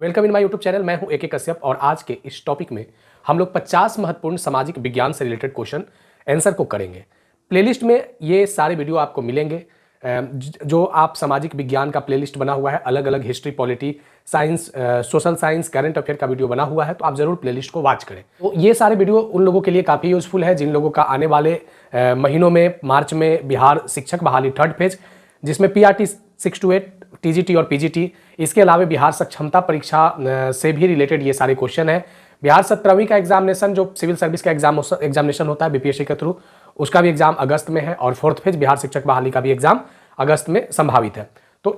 Welcome in my YouTube channel. मैं हूं AK Kashyap और आज के इस टॉपिक में हम लोग 50 महत्वपूर्ण सामाजिक विज्ञान से रिलेटेड क्वेश्चन आंसर को करेंगे। प्लेलिस्ट में ये सारे वीडियो आपको मिलेंगे। जो आप सामाजिक विज्ञान का प्लेलिस्ट बना हुआ है, अलग अलग history, polity, science, social science, current affair का वीडियो बना हुआ है, तो आप जरूर प्लेलिस्ट को वॉच करें। तो ये सारे वीडियो उन लोगों के लिए काफ़ी यूजफुल है जिन लोगों का आने वाले महीनों में मार्च में बिहार शिक्षक बहाली थर्ड फेज, जिसमें PRT 6 to 8, TGT और PGT, इसके अलावा बिहार सक्षमता परीक्षा से भी रिलेटेड ये सारे क्वेश्चन है। बिहार 17वीं का एग्जामिनेशन जो सिविल सर्विस का एग्जामिनेशन होता है BPSC के थ्रू, उसका भी एग्जाम अगस्त में है और फोर्थ फेज बिहार शिक्षक बहाली का भी एग्जाम अगस्त में संभावित है। तो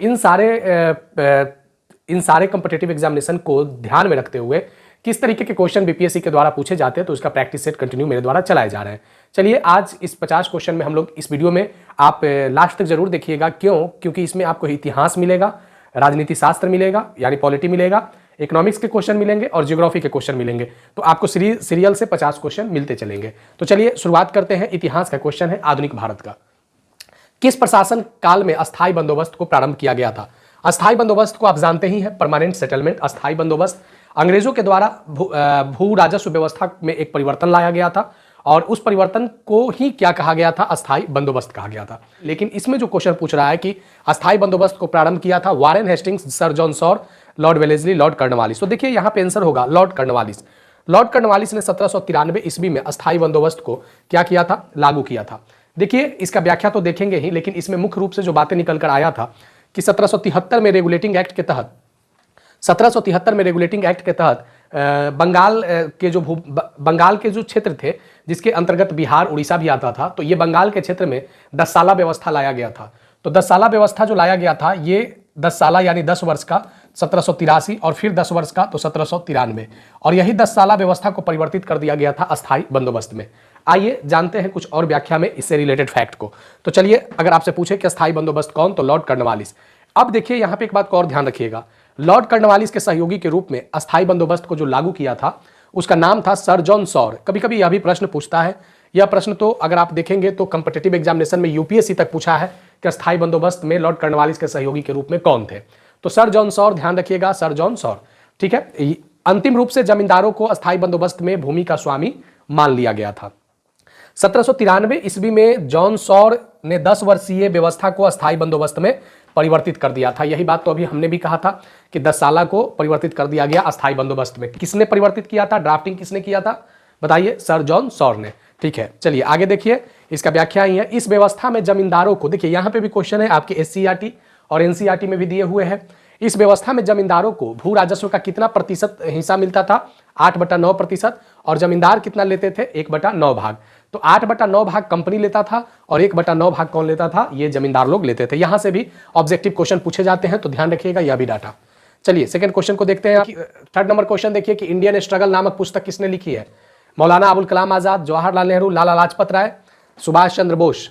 इन सारे कॉम्पिटिटिव एग्जामिनेशन को ध्यान में रखते हुए किस तरीके के क्वेश्चन BPSC के द्वारा पूछे जाते हैं, तो उसका प्रैक्टिस सेट कंटिन्यू मेरे द्वारा चलाए जा रहे हैं। चलिए आज इस 50 क्वेश्चन में हम लोग इस वीडियो में आप लास्ट तक जरूर देखिएगा। क्योंकि इसमें आपको इतिहास मिलेगा, राजनीति शास्त्र मिलेगा यानी पॉलिटी मिलेगा, इकोनॉमिक्स के क्वेश्चन मिलेंगे और ज्योग्राफी के क्वेश्चन मिलेंगे। तो आपको सीरियल से 50 क्वेश्चन मिलते चलेंगे। तो चलिए शुरुआत करते हैं। इतिहास का क्वेश्चन है, आधुनिक भारत का किस प्रशासन काल में अस्थायी बंदोबस्त को प्रारंभ किया गया था? अस्थायी बंदोबस्त को आप जानते ही हैं, परमानेंट सेटलमेंट। अस्थायी बंदोबस्त अंग्रेजों के द्वारा भू राजस्व व्यवस्था में एक परिवर्तन लाया गया था और उस परिवर्तन को ही क्या कहा गया था? अस्थायी बंदोबस्त कहा गया था। लेकिन इसमें जो क्वेश्चन पूछ रहा है कि अस्थायी बंदोबस्त को प्रारंभ किया था Warren Hastings, Sir John Shore, Lord Wellesley, Lord Cornwallis. तो देखिए यहाँ पे आंसर होगा लॉर्ड कॉर्नवालिस। लॉर्ड कॉर्नवालिस ने 1793 ईस्वी में अस्थायी बंदोबस्त को क्या किया था? लागू किया था। देखिए इसका व्याख्या तो देखेंगे ही, लेकिन इसमें मुख्य रूप से जो बातें निकल कर आया था कि 1773 में रेगुलेटिंग एक्ट के तहत 1773 में रेगुलेटिंग एक्ट के तहत बंगाल के जो क्षेत्र थे जिसके अंतर्गत बिहार, उड़ीसा भी आता था, तो ये बंगाल के क्षेत्र में 10 साला व्यवस्था लाया गया था। तो 10 साला व्यवस्था जो लाया गया था, ये 10 साला यानी 10 वर्ष का 1783 और फिर 10 वर्ष का तो 1793, और यही 10 साला व्यवस्था को परिवर्तित कर दिया गया था अस्थायी बंदोबस्त में। आइए जानते हैं कुछ और व्याख्या में इससे रिलेटेड फैक्ट को। तो चलिए, अगर आपसे पूछे कि अस्थायी बंदोबस्त कौन, तो लॉर्ड कॉर्नवालिस। अब देखिए यहाँ पे एक बात को और ध्यान रखिएगा, लॉर्ड कॉर्नवालिस के सहयोगी के रूप में अस्थायी बंदोबस्त को जो लागू किया था उसका नाम था सर जॉन सॉर। कभी कभी यह भी प्रश्न पूछता है, यह प्रश्न तो अगर आप देखेंगे तो कॉम्पिटिटिव एग्जामिनेशन में UPSC तक पूछा है कि अस्थायी बंदोबस्त में लॉर्ड कॉर्नवालिस के सहयोगी के रूप में कौन थे। तो सर जॉन सॉर, ध्यान रखिएगा, सर जॉन सॉर। ठीक है। अंतिम रूप से जमींदारों को अस्थायी बंदोबस्त में भूमि का स्वामी मान लिया गया था। 1793 ईस्वी में जॉन सॉर ने 10 वर्षीय व्यवस्था को अस्थायी बंदोबस्त में परिवर्तित कर दिया था। यही बात तो अभी हमने भी कहा था कि 10 साला को परिवर्तित कर दिया गया अस्थायी बंदोबस्त में। किसने परिवर्तित किया था? ड्राफ्टिंग किसने किया था? बताइए, सर जॉन सॉर ने। ठीक है, चलिए आगे देखिए, इसका व्याख्या ही है। इस व्यवस्था में जमींदारों को, देखिए यहाँ पे भी क्वेश्चन है आपके SCERT और NCERT में भी दिए हुए हैं। इस व्यवस्था में जमींदारों को भू राजस्व का कितना प्रतिशत हिस्सा मिलता था? 8/9%। और जमींदार कितना लेते थे? 1/9 भाग। तो 8/9 भाग कंपनी लेता था और 1/9 भाग कौन लेता था? ये जमींदार लोग लेते थे। यहां से भी ऑब्जेक्टिव क्वेश्चन पूछे जाते हैं, तो ध्यान रखिएगा यह भी डाटा। चलिए सेकंड क्वेश्चन को देखते हैं। थर्ड नंबर क्वेश्चन देखिए कि इंडियन स्ट्रगल नामक पुस्तक किसने लिखी है? मौलाना अबुल कलाम आजाद, जवाहरलाल नेहरू, लाला लाजपत राय, सुभाष चंद्र बोस।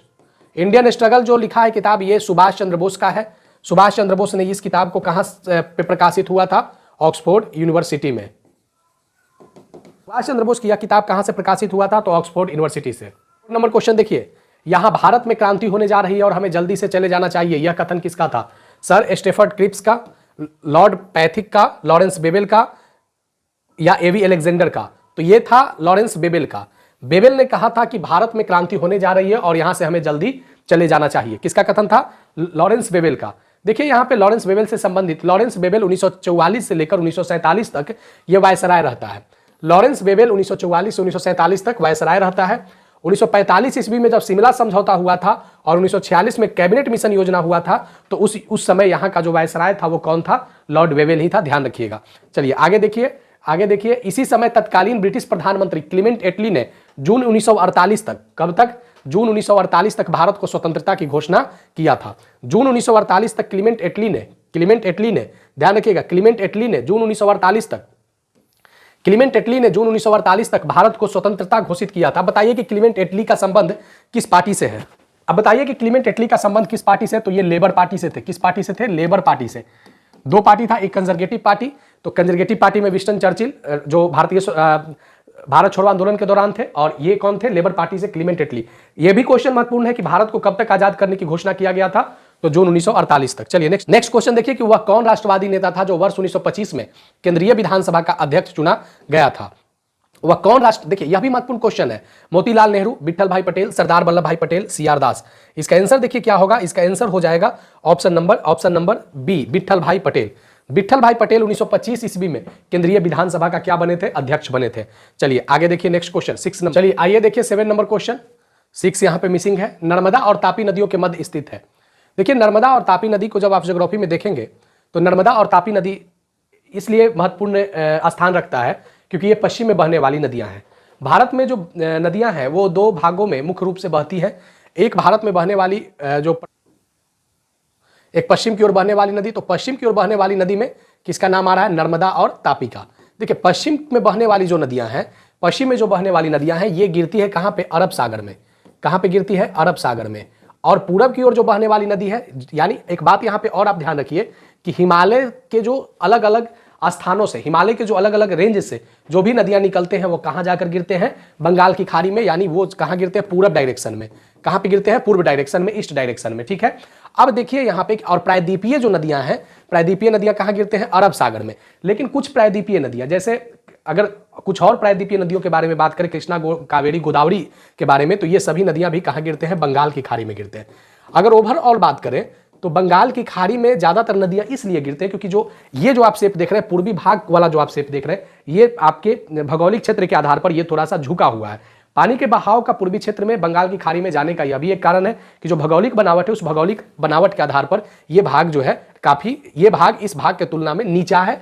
इंडियन स्ट्रगल जो लिखा है किताब, ये सुभाष चंद्र बोस का है। सुभाष चंद्र बोस ने इस किताब को कहां पे प्रकाशित हुआ था? ऑक्सफोर्ड यूनिवर्सिटी में। सुभाष चंद्र बोस की यह किताब कहां से प्रकाशित हुआ था? तो ऑक्सफोर्ड यूनिवर्सिटी से। नंबर क्वेश्चन देखिए, यहां भारत में क्रांति होने जा रही है और हमें जल्दी से चले जाना चाहिए, यह कथन किसका था? सर स्टेफर्ड क्रिप्स का, लॉर्ड पैथिक का, लॉरेंस बेबल का या AV अलेक्जेंडर का? तो यह था लॉरेंस बेबल का। बेबल ने कहा था कि भारत में क्रांति होने जा रही है और यहां से हमें जल्दी चले जाना चाहिए। किसका कथन था? लॉरेंस बेबल का। देखिए यहाँ पे लॉरेंस बेबल से संबंधित, लॉरेंस बेबल 1944 से लेकर 1947 तक यह वायसराय रहता है। लॉरेंस बेबल 1944 से 1947 तक वायसराय रहता है। 1945 ईस्वी में जब शिमला समझौता हुआ था और 1946 में कैबिनेट मिशन योजना हुआ था, तो उस समय यहाँ का जो वायसराय था वो कौन था? लॉर्ड बेबल ही था, ध्यान रखिएगा। चलिए आगे देखिए, इसी समय तत्कालीन ब्रिटिश प्रधानमंत्री क्लीमेंट एटली ने जून 1948 तक, कब तक? जून 1948 तक भारत को स्वतंत्रता की घोषणा किया था। जून 1948 तक क्लीमेंट एटली ने, ध्यान रखिएगा, क्लीमेंट एटली ने जून 1948 तक भारत को स्वतंत्रता घोषित किया था। बताइए कि क्लीमेंट एटली का संबंध किस पार्टी से है? अब बताइए कि क्लीमेंट एटली का संबंध किस पार्टी से? तो ये लेबर पार्टी से थे। किस पार्टी से थे? लेबर पार्टी से। दो पार्टी था, एक कंजर्वेटिव पार्टी, तो कंजर्वेटिव पार्टी में विंस्टन चर्चिल जो भारत छोड़ो आंदोलन के दौरान थे, और ये कौन थे? लेबर पार्टी से क्लीमेंट एटली। ये भी क्वेश्चन महत्वपूर्ण है कि भारत को कब तक आजाद करने की घोषणा किया गया था? तो जून 1948 तक। चलिए नेक्स्ट क्वेश्चन देखिए कि वह कौन राष्ट्रवादी नेता था जो वर्ष 1925 में केंद्रीय विधानसभा का अध्यक्ष चुना गया था। वह कौन राष्ट्र, देखिए यह भी महत्वपूर्ण क्वेश्चन है। मोतीलाल नेहरू, विट्ठल भाई पटेल, सरदार वल्लभ भाई पटेल, सीआर दास। इसका आंसर देखिए क्या होगा, इसका आंसर हो जाएगा ऑप्शन नंबर बी, विट्ठल भाई पटेल। विट्ठल भाई पटेल 1925 ईस्वी में केंद्रीय विधानसभा का क्या बने थे, अध्यक्ष बने थे। चलिए आगे देखिए नेक्स्ट क्वेश्चन 6 नंबर। चलिए आइए देखिए 7 नंबर क्वेश्चन, 6 यहां पे मिसिंग है। नर्मदा और तापी नदियों के मध्य स्थित है। देखिए नर्मदा और तापी नदी को जब आप ज्योग्राफी में देखेंगे तो नर्मदा और तापी नदी इसलिए महत्वपूर्ण स्थान रखता है क्योंकि ये पश्चिम में बहने वाली नदियां हैं। भारत में जो नदियां हैं वो 2 भागों में मुख्य रूप से बहती है। एक भारत में बहने वाली एक पश्चिम की ओर बहने वाली नदी, तो पश्चिम की ओर बहने वाली नदी में किसका नाम आ रहा है, नर्मदा और तापी का। देखिए पश्चिम में बहने वाली जो नदियां हैं, पश्चिम में जो बहने वाली नदियां हैं ये गिरती है कहां पे, अरब सागर में। कहां पे गिरती है, अरब सागर में। और पूरब की ओर जो बहने वाली नदी है, यानी एक बात यहां पे और आप ध्यान रखिए कि हिमालय के जो अलग अलग स्थानों से, हिमालय के जो अलग अलग रेंज से जो भी नदियां निकलते हैं वो कहां जाकर गिरते हैं, बंगाल की खाड़ी में। यानी वो कहां गिरते हैं, पूरब डायरेक्शन में। कहां पे गिरते हैं, पूर्व डायरेक्शन में, ईस्ट डायरेक्शन में। ठीक है, अब देखिए यहां पे और प्रायद्वीपीय जो नदियां हैं, प्रायद्वीपीय नदियां कहां गिरते हैं, अरब सागर में। लेकिन कुछ प्रायद्वीपीय नदियां, जैसे अगर कुछ और प्रायद्वीपीय नदियों के बारे में बात करें, कृष्णा, कावेरी, गोदावरी के बारे में, तो ये सभी नदियां भी कहां गिरते हैं, बंगाल की खाड़ी में गिरते हैं। अगर ओवरऑल बात करें तो बंगाल की खाड़ी में ज्यादातर नदियां इसलिए गिरते हैं क्योंकि जो आप शेप देख रहे हैं, पूर्वी भाग वाला जो आप शेप देख रहे हैं, ये आपके भौगोलिक क्षेत्र के आधार पर ये थोड़ा सा झुका हुआ है। पानी के बहाव का पूर्वी क्षेत्र में बंगाल की खाड़ी में जाने का यह भी एक कारण है कि जो भौगोलिक बनावट है, उस भौगोलिक बनावट के आधार पर यह भाग जो है काफी, ये भाग इस भाग के तुलना में नीचा है,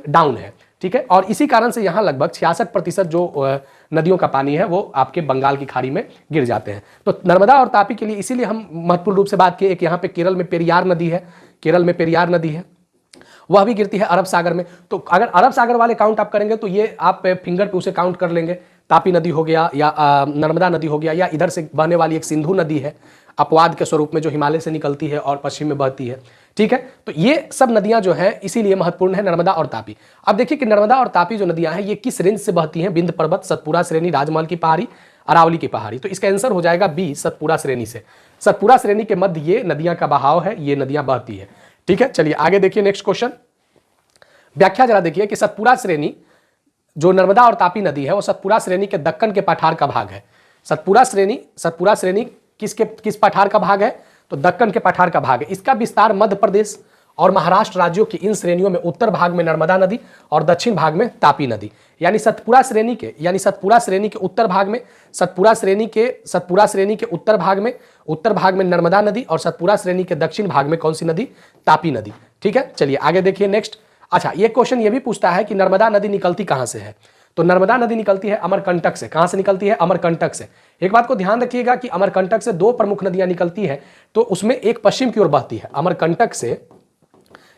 डाउन है। ठीक है, और इसी कारण से यहाँ लगभग 66% जो नदियों का पानी है वो आपके बंगाल की खाड़ी में गिर जाते हैं। तो नर्मदा और तापी के लिए इसीलिए हम महत्वपूर्ण रूप से बात किए। एक यहाँ पे केरल में पेरियार नदी है, केरल में पेरियार नदी है, वह भी गिरती है अरब सागर में। तो अगर अरब सागर वाले काउंट आप करेंगे तो ये आप फिंगर पे उसे काउंट कर लेंगे। तापी नदी हो गया या नर्मदा नदी हो गया, या इधर से बहने वाली एक सिंधु नदी है अपवाद के स्वरूप में, जो हिमालय से निकलती है और पश्चिम में बहती है। ठीक है, तो ये सब नदियां जो हैं इसीलिए महत्वपूर्ण है, नर्मदा और तापी। अब देखिए कि नर्मदा और तापी जो नदियां हैं ये किस रेंज से बहती हैं, विंध्य पर्वत, सतपुरा श्रेणी, राजमहल की पहाड़ी, अरावली की पहाड़ी। तो इसका आंसर हो जाएगा बी, सतपुरा श्रेणी से। सतपुरा श्रेणी के मध्य ये नदियां का बहाव है, ये नदियां बहती है। ठीक है, चलिए आगे देखिए नेक्स्ट क्वेश्चन। व्याख्या जरा देखिए कि सतपुरा श्रेणी जो नर्मदा और तापी नदी है वो सतपुरा श्रेणी के दक्कन के पठार का भाग है। सतपुरा श्रेणी किस पठार का भाग है, तो दक्कन के पठार का भाग है। इसका विस्तार मध्य प्रदेश और महाराष्ट्र राज्यों की इन श्रेणियों में उत्तर भाग में नर्मदा नदी और दक्षिण भाग में तापी नदी। यानी सतपुरा श्रेणी के उत्तर भाग में सतपुरा श्रेणी के उत्तर भाग में नर्मदा नदी, और सतपुरा श्रेणी के दक्षिण भाग में कौन सी नदी, तापी नदी। ठीक है, चलिए आगे देखिए नेक्स्ट। अच्छा, ये क्वेश्चन ये भी पूछता है कि नर्मदा नदी निकलती कहां से है, तो नर्मदा नदी निकलती है अमरकंटक से। कहां से निकलती है, अमरकंटक से। एक बात को ध्यान रखिएगा कि अमरकंटक से 2 प्रमुख नदियां निकलती है, तो उसमें एक पश्चिम की ओर बहती है। अमरकंटक से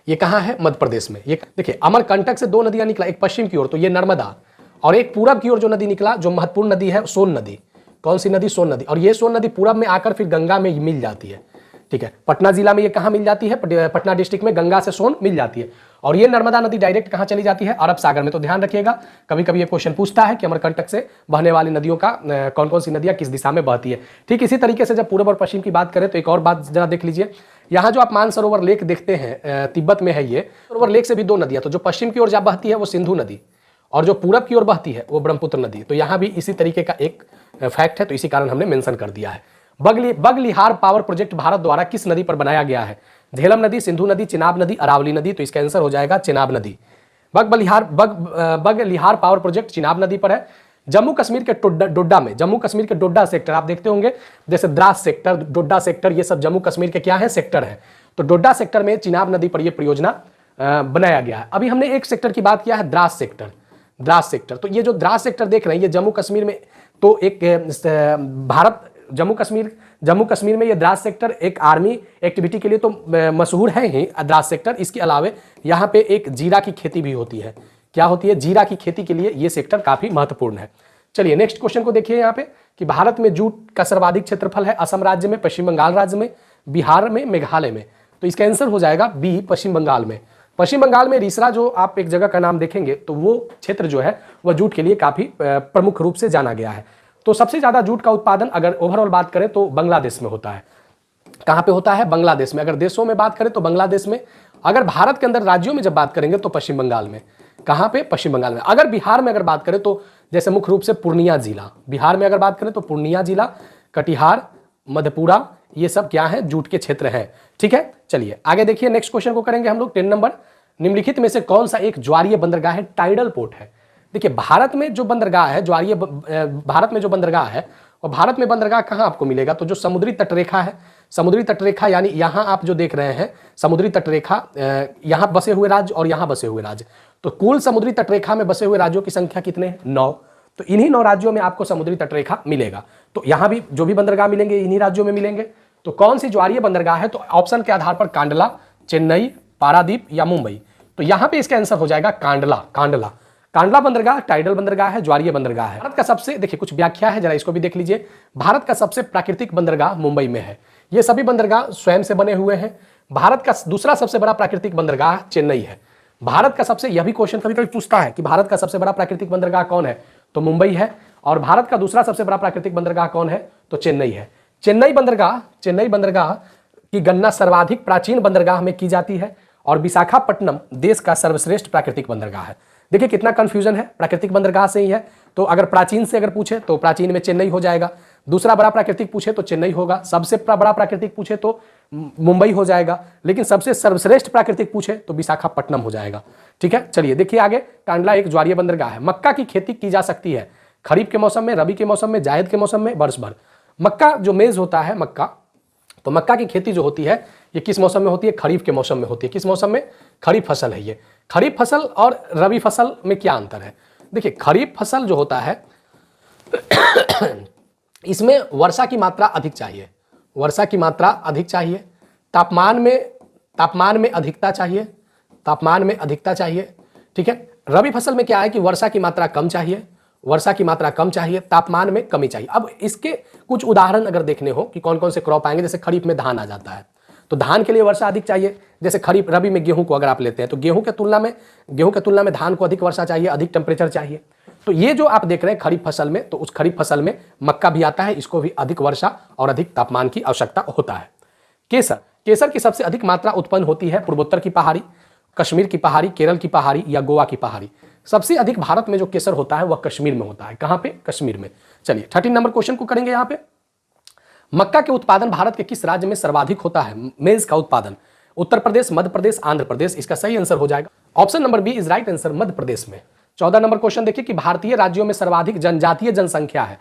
ये कहां है, मध्य प्रदेश में। ये देखिए अमरकंटक से 2 नदियां निकला, एक पश्चिम की ओर तो ये नर्मदा, और एक पूरब की ओर जो नदी निकला, जो महत्वपूर्ण नदी है, सोन नदी। कौन सी नदी, सोन नदी। और ये सोन नदी पूरब में आकर फिर गंगा में मिल जाती है। ठीक है, पटना जिला में ये कहां मिल जाती है, पटना डिस्ट्रिक्ट में गंगा से सोन मिल जाती है। और ये नर्मदा नदी डायरेक्ट कहां चली जाती है, अरब सागर में। तो ध्यान रखिएगा, कभी कभी ये क्वेश्चन पूछता है कि अमरकंटक से बहने वाली नदियों का कौन कौन सी नदियां किस दिशा में बहती है। ठीक इसी तरीके से जब पूर्व और पश्चिम की बात करें तो एक और बात जरा देख लीजिए। यहाँ जो आप मानसरोवर लेक देखते हैं, तिब्बत में है ये सरोवर लेक से भी 2 नदियां, तो जो पश्चिम की ओर जब बहती है वो सिंधु नदी, और जो पूरब की ओर बहती है वो ब्रह्मपुत्र नदी। तो यहाँ भी इसी तरीके का एक फैक्ट है, तो इसी कारण हमने मेंशन कर दिया है। बगलिहार पावर प्रोजेक्ट भारत द्वारा किस नदी पर बनाया गया है, झेलम नदी, सिंधु नदी, चिनाब नदी, अरावली नदी। तो इसका आंसर हो जाएगा चिनाब नदी। बगलिहार पावर प्रोजेक्ट चिनाब नदी पर है। जम्मू कश्मीर के डोडा सेक्टर आप देखते होंगे, जैसे द्रास सेक्टर, डोडा सेक्टर, ये सब जम्मू कश्मीर के क्या है, सेक्टर है। तो डोडा सेक्टर में चिनाब नदी पर यह परियोजना बनाया गया है। अभी हमने एक सेक्टर की बात किया है, द्रास सेक्टर। तो ये जो द्रास सेक्टर देख रहे हैं ये जम्मू कश्मीर में, तो एक जम्मू कश्मीर में ये द्रास सेक्टर एक आर्मी एक्टिविटी के लिए तो मशहूर है ही द्रास सेक्टर। इसके अलावे यहाँ पे एक जीरा की खेती भी होती है। क्या होती है, जीरा की खेती के लिए ये सेक्टर काफी महत्वपूर्ण है। चलिए नेक्स्ट क्वेश्चन को देखिए यहाँ पे कि भारत में जूट का सर्वाधिक क्षेत्रफल है असम राज्य में, पश्चिम बंगाल राज्य में, बिहार में, मेघालय में। तो इसका आंसर हो जाएगा बी, पश्चिम बंगाल में। पश्चिम बंगाल में रीसरा जो आप एक जगह का नाम देखेंगे तो वो क्षेत्र जो है वह जूट के लिए काफी प्रमुख रूप से जाना गया है। तो सबसे ज्यादा जूट का उत्पादन अगर ओवरऑल बात करें तो बांग्लादेश में होता है। कहाँ पे होता है? बांग्लादेश में। अगर देशों में बात करें तो बांग्लादेश में। अगर भारत के अंदर राज्यों में जब बात करेंगे तो पश्चिम बंगाल में। कहाँ पे? पश्चिम बंगाल में। अगर बिहार में अगर बात करें तो जैसे मुख्य रूप से पूर्णिया जिला, बिहार में अगर बात करें तो पूर्णिया जिला, कटिहार, मधेपुरा, ये सब क्या है? जूट के क्षेत्र हैं। ठीक है, चलिए आगे देखिए, नेक्स्ट क्वेश्चन को करेंगे हम लोग 10 नंबर। निम्नलिखित में से कौन सा एक ज्वारीय बंदरगाह है? टाइडल पोर्ट है। देखिए भारत में जो बंदरगाह है ज्वारीय, भारत में जो बंदरगाह है, और भारत में बंदरगाह कहाँ आपको मिलेगा? तो जो समुद्री तटरेखा है, समुद्री तटरेखा यानी यहाँ आप जो देख रहे हैं समुद्री तटरेखा, यहाँ बसे हुए राज्य और यहाँ बसे हुए राज्य, तो कुल समुद्री तटरेखा में बसे हुए राज्यों की संख्या कितने हैं? 9। तो इन्हीं 9 राज्यों में आपको समुद्री तटरेखा मिलेगा। तो यहाँ भी जो भी बंदरगाह मिलेंगे इन्हीं राज्यों में मिलेंगे। तो कौन सी ज्वारीय बंदरगाह है? तो ऑप्शन के आधार पर कांडला, चेन्नई, पारादीप या मुंबई। तो यहाँ पे इसका आंसर हो जाएगा कांडला। कांडला, कांडला बंदरगाह टाइडल बंदरगाह है, ज्वारीय बंदरगाह है। भारत का सबसे, देखिए कुछ व्याख्या है, जरा इसको भी देख लीजिए। भारत का सबसे प्राकृतिक बंदरगाह मुंबई में है। ये सभी बंदरगाह स्वयं से बने हुए हैं। भारत का दूसरा सबसे बड़ा प्राकृतिक बंदरगाह चेन्नई है। भारत का सबसे, यह भी क्वेश्चन कभी कभी पूछता है कि भारत का सबसे बड़ा प्राकृतिक बंदरगाह कौन है? तो मुंबई है। और भारत का दूसरा सबसे बड़ा प्राकृतिक बंदरगाह कौन है? तो चेन्नई है। चेन्नई बंदरगाह की गणना सर्वाधिक प्राचीन बंदरगाह में की जाती है और विशाखापट्टनम देश का सर्वश्रेष्ठ प्राकृतिक बंदरगाह है। देखिए कितना कंफ्यूजन है, प्राकृतिक बंदरगाह से ही है। तो अगर प्राचीन से अगर पूछे तो प्राचीन में चेन्नई हो जाएगा, दूसरा बड़ा प्राकृतिक पूछे तो चेन्नई होगा, सबसे बड़ा प्राकृतिक पूछे तो मुंबई हो जाएगा, लेकिन सबसे सर्वश्रेष्ठ प्राकृतिक पूछे तो विशाखापट्टनम हो जाएगा। ठीक है, चलिए देखिए आगे। कांडला एक ज्वारीय बंदरगाह है। मक्का की खेती की जा सकती है खरीफ के मौसम में, रबी के मौसम में, जायद के मौसम में, वर्ष भर। मक्का जो मेज होता है मक्का, तो मक्का की खेती जो होती है ये किस मौसम में होती है? खरीफ के मौसम में होती है। किस मौसम में? खरीफ फसल है ये। खरीफ फसल और रबी फसल में क्या अंतर है? देखिए खरीफ फसल जो होता है इसमें वर्षा की मात्रा अधिक चाहिए, वर्षा की मात्रा अधिक चाहिए, तापमान में अधिकता चाहिए, तापमान में अधिकता चाहिए। ठीक है, रबी फसल में क्या है कि वर्षा की मात्रा कम चाहिए, वर्षा की मात्रा कम चाहिए, तापमान में कमी चाहिए। अब इसके कुछ उदाहरण अगर देखने हो कि कौन कौन से क्रॉप आएंगे, जैसे खरीफ में धान आ जाता है तो धान के लिए वर्षा अधिक चाहिए। जैसे खरीफ, रबी में गेहूं को अगर आप लेते हैं तो गेहूं के तुलना में धान को अधिक वर्षा चाहिए, अधिक टेम्परेचर चाहिए। तो ये जो आप देख रहे हैं खरीफ फसल में, तो उस खरीफ फसल में मक्का भी आता है, इसको भी अधिक वर्षा और अधिक तापमान की आवश्यकता होता है। केसर की सबसे अधिक मात्रा उत्पन्न होती है पूर्वोत्तर की पहाड़ी, कश्मीर की पहाड़ी, केरल की पहाड़ी या गोवा की पहाड़ी। सबसे अधिक भारत में जो केसर होता है वह कश्मीर में होता है। कहां पे? कश्मीर में। चलिए 13 नंबर क्वेश्चन को करेंगे। यहां पे मक्का के उत्पादन भारत के किस राज्य में सर्वाधिक होता है? मेज का उत्पादन उत्तर प्रदेश, मध्य प्रदेश, आंध्र प्रदेश। इसका सही आंसर हो जाएगा option number B is right answer, Madhya Pradesh में। 14 नंबर क्वेश्चन देखिए कि भारतीय राज्यों में सर्वाधिक जनजातीय जनसंख्या है।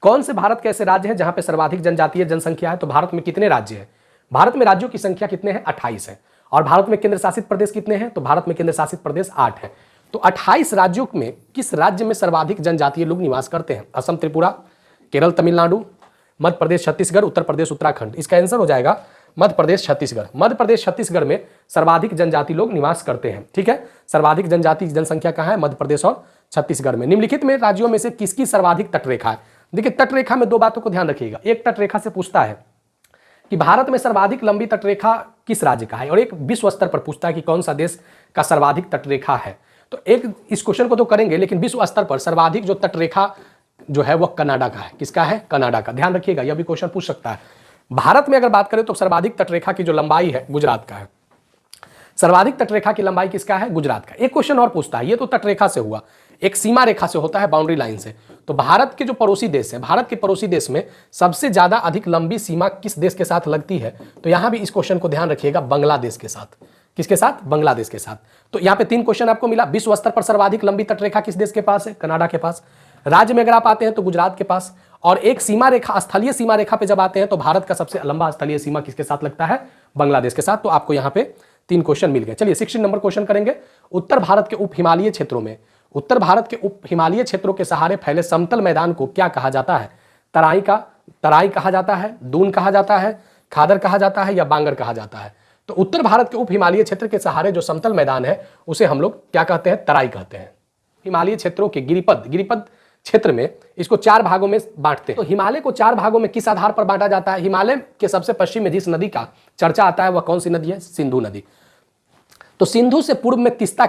कौन से भारत के ऐसे राज्य हैं जहां पे सर्वाधिक जनजातीय जनसंख्या है? तो भारत में कितने राज्य हैं? भारत में राज्यों की संख्या कितने हैं? 28 है। और भारत में केंद्र शासित प्रदेश कितने हैं? तो भारत में केंद्र शासित प्रदेश 8 है। तो 28 राज्यों में किस राज्य में सर्वाधिक जनजातीय लोग निवास करते हैं? असम, त्रिपुरा, केरल, तमिलनाडु, मध्य प्रदेश, छत्तीसगढ़, उत्तर प्रदेश, उत्तराखंड। इसका आंसर हो जाएगा मध्य प्रदेश, छत्तीसगढ़। मध्य प्रदेश, छत्तीसगढ़ में सर्वाधिक जनजाति लोग निवास करते हैं। ठीक है, सर्वाधिक जनजाति जनसंख्या कहाँ है? मध्य प्रदेश और छत्तीसगढ़ में। निम्नलिखित में राज्यों में से किसकी सर्वाधिक तटरेखा है? देखिए तटरेखा में 2 बातों को ध्यान रखिएगा। एक तटरेखा से पूछता है कि भारत में सर्वाधिक लंबी तटरेखा किस राज्य का है, और एक विश्व स्तर पर पूछता है कि कौन सा देश का सर्वाधिक तटरेखा है। तो एक इस क्वेश्चन को तो करेंगे, लेकिन विश्व स्तर पर सर्वाधिक जो तटरेखा जो है वह कनाडा का है। किसका है? कनाडा का। ध्यान रखिएगा, यह भी क्वेश्चन पूछ सकता है। भारत में अगर बात करें तो सर्वाधिक तटरेखा की जो लंबाई है गुजरात का है। सर्वाधिक तटरेखा की लंबाई किसका है? गुजरात का। एक क्वेश्चन और पूछता है, ये तो तटरेखा से हुआ, एक सीमा रेखा से होता है, बाउंड्री लाइन से। तो भारत के जो पड़ोसी देश है, भारत के पड़ोसी देश में सबसे ज्यादा अधिक लंबी सीमा किस देश के साथ लगती है? तो यहां भी इस क्वेश्चन को ध्यान रखिएगा, बांग्लादेश के साथ। किसके साथ? बांग्लादेश के साथ। तो यहाँ पे 3 क्वेश्चन आपको मिला। विश्व स्तर पर सर्वाधिक लंबी तटरेखा किस देश के पास है? कनाडा के पास। राज्य में अगर आप आते हैं तो गुजरात के पास। और एक सीमा रेखा, स्थलीय सीमा रेखा पे जब आते हैं तो भारत का सबसे लंबा स्थलीय सीमा किसके साथ लगता है? बांग्लादेश के साथ। तो आपको यहाँ पे 3 क्वेश्चन मिल गए। चलिए 16 नंबर क्वेश्चन करेंगे। उत्तर भारत के उप हिमालयी क्षेत्रों में, उत्तर भारत के उप हिमालयी क्षेत्रों के सहारे फैले समतल मैदान को क्या कहा जाता है? तराई कहा जाता है, दून कहा जाता है, खादर कहा जाता है या बांगर कहा जाता है? तो उत्तर भारत के उप हिमालयी क्षेत्र के सहारे जो समतल मैदान है उसे हम लोग क्या कहते हैं? तराई कहते हैं। हिमालयी क्षेत्रों के गिरिपद क्षेत्र में इसको 4 भागों में बांटते हैं। तो हिमालय को 4 भागों में किस आधार पर बांटा जाता है? हिमालय के सबसे पश्चिम में जिस नदी का चर्चा आता है वह कौन सी नदी है? सिंधु नदी। तो सिंधु से पूर्व में तीस्ता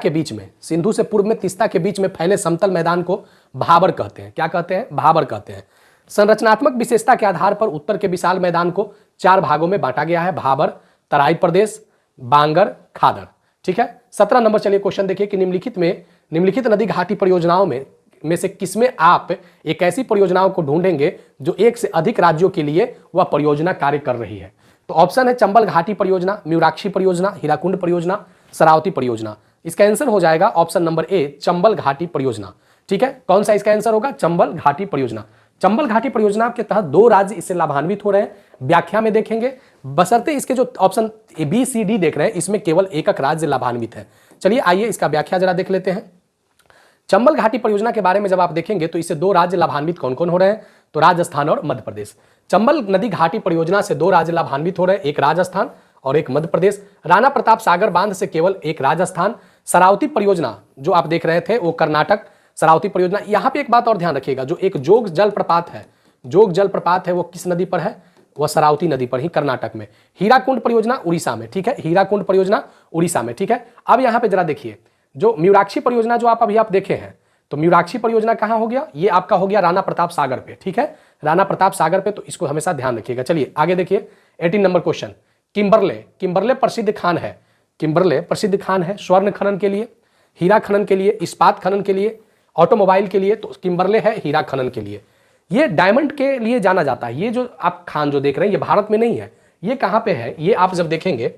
के बीच में फैले समतल मैदान को भाबर कहते हैं। क्या कहते हैं? भाबर कहते हैं। संरचनात्मक विशेषता के आधार पर उत्तर के विशाल मैदान को 4 भागों में बांटा गया है, भाबर, तराई प्रदेश, बांगर, खादर। ठीक है। 17 नंबर चलिए क्वेश्चन देखिए कि निम्नलिखित नदी घाटी परियोजनाओं में से किसमें आप एक ऐसी परियोजनाओं को ढूंढेंगे जो एक से अधिक राज्यों के लिए वह परियोजना कार्य कर रही है। तो ऑप्शन है चंबल घाटी परियोजना, म्यूराक्षी परियोजना, हीराकुंड परियोजना, शरावती परियोजना। इसका आंसर हो जाएगा ऑप्शन नंबर ए, चंबल घाटी परियोजना। ठीक है, कौन सा इसका आंसर होगा? चंबल घाटी परियोजना। चंबल घाटी परियोजना के तहत 2 राज्य इससे लाभान्वित हो रहे हैं, व्याख्या में देखेंगे, बशर्ते इसके जो option A B C D देख रहे हैं इसमें केवल एक राज्य लाभान्वित है। चलिए आइए इसका व्याख्या जरा देख लेते हैं। चंबल घाटी परियोजना के बारे में जब आप देखेंगे तो इससे 2 राज्य लाभान्वित कौन कौन हो रहे हैं? तो राजस्थान और मध्य प्रदेश। चंबल नदी घाटी परियोजना से 2 राज्य लाभान्वित हो रहे हैं, एक राजस्थान और एक मध्य प्रदेश। राणा प्रताप सागर बांध से केवल एक राजस्थान। शरावती परियोजना जो आप देख रहे थे वो कर्नाटक। शरावती परियोजना, यहां पे एक बात और ध्यान रखिएगा, जो एक जोग जलप्रपात है वो किस नदी पर है? वह शरावती नदी पर ही, कर्नाटक में। हीराकुंड परियोजना उड़ीसा में। ठीक है, हीराकुंड परियोजना उड़ीसा में। ठीक है, अब यहां पे जरा देखिए, जो म्यूराक्षी परियोजना जो आप देखे हैं, तो म्यूराक्षी परियोजना कहां हो गया? ये आपका हो गया राणा प्रताप सागर पे। ठीक है, राणा प्रताप सागर पे, तो इसको हमेशा ध्यान रखिएगा। चलिए आगे देखिए 18 नंबर क्वेश्चन। किम्बरले प्रसिद्ध खान है। किम्बरले प्रसिद्ध खान है स्वर्ण खनन के लिए, हीरा खनन के लिए, इस्पात खनन के लिए, ऑटोमोबाइल के लिए। तो किम्बरले है हीरा खनन के लिए। ये डायमंड के लिए जाना जाता है। ये जो आप खान जो देख रहे हैं ये भारत में नहीं है, ये कहां पे है? ये आप जब देखेंगे,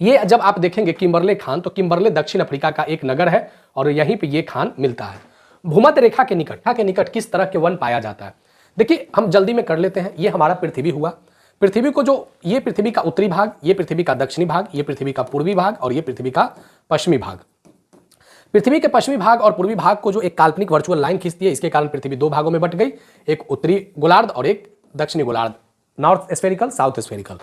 ये जब आप देखेंगे किम्बरले खान, तो किम्बरले दक्षिण अफ्रीका का एक नगर है और यहीं पे ये खान मिलता है। भूमध्य रेखा के निकट किस तरह के वन पाया जाता है? देखिए हम जल्दी में कर लेते हैं। ये हमारा पृथ्वी हुआ। पृथ्वी को जो, ये पृथ्वी का उत्तरी भाग, ये पृथ्वी का दक्षिणी भाग, ये पृथ्वी का पूर्वी भाग और ये पृथ्वी का पश्चिमी भाग। पृथ्वी के पश्चिमी भाग और पूर्वी भाग को जो एक काल्पनिक वर्चुअल लाइन खींचती है, इसके कारण पृथ्वी 2 भागों में बट गई, एक उत्तरी गोलार्ध और एक दक्षिणी गोलार्ध, नॉर्थ स्फेरिकल, साउथ स्फेरिकल।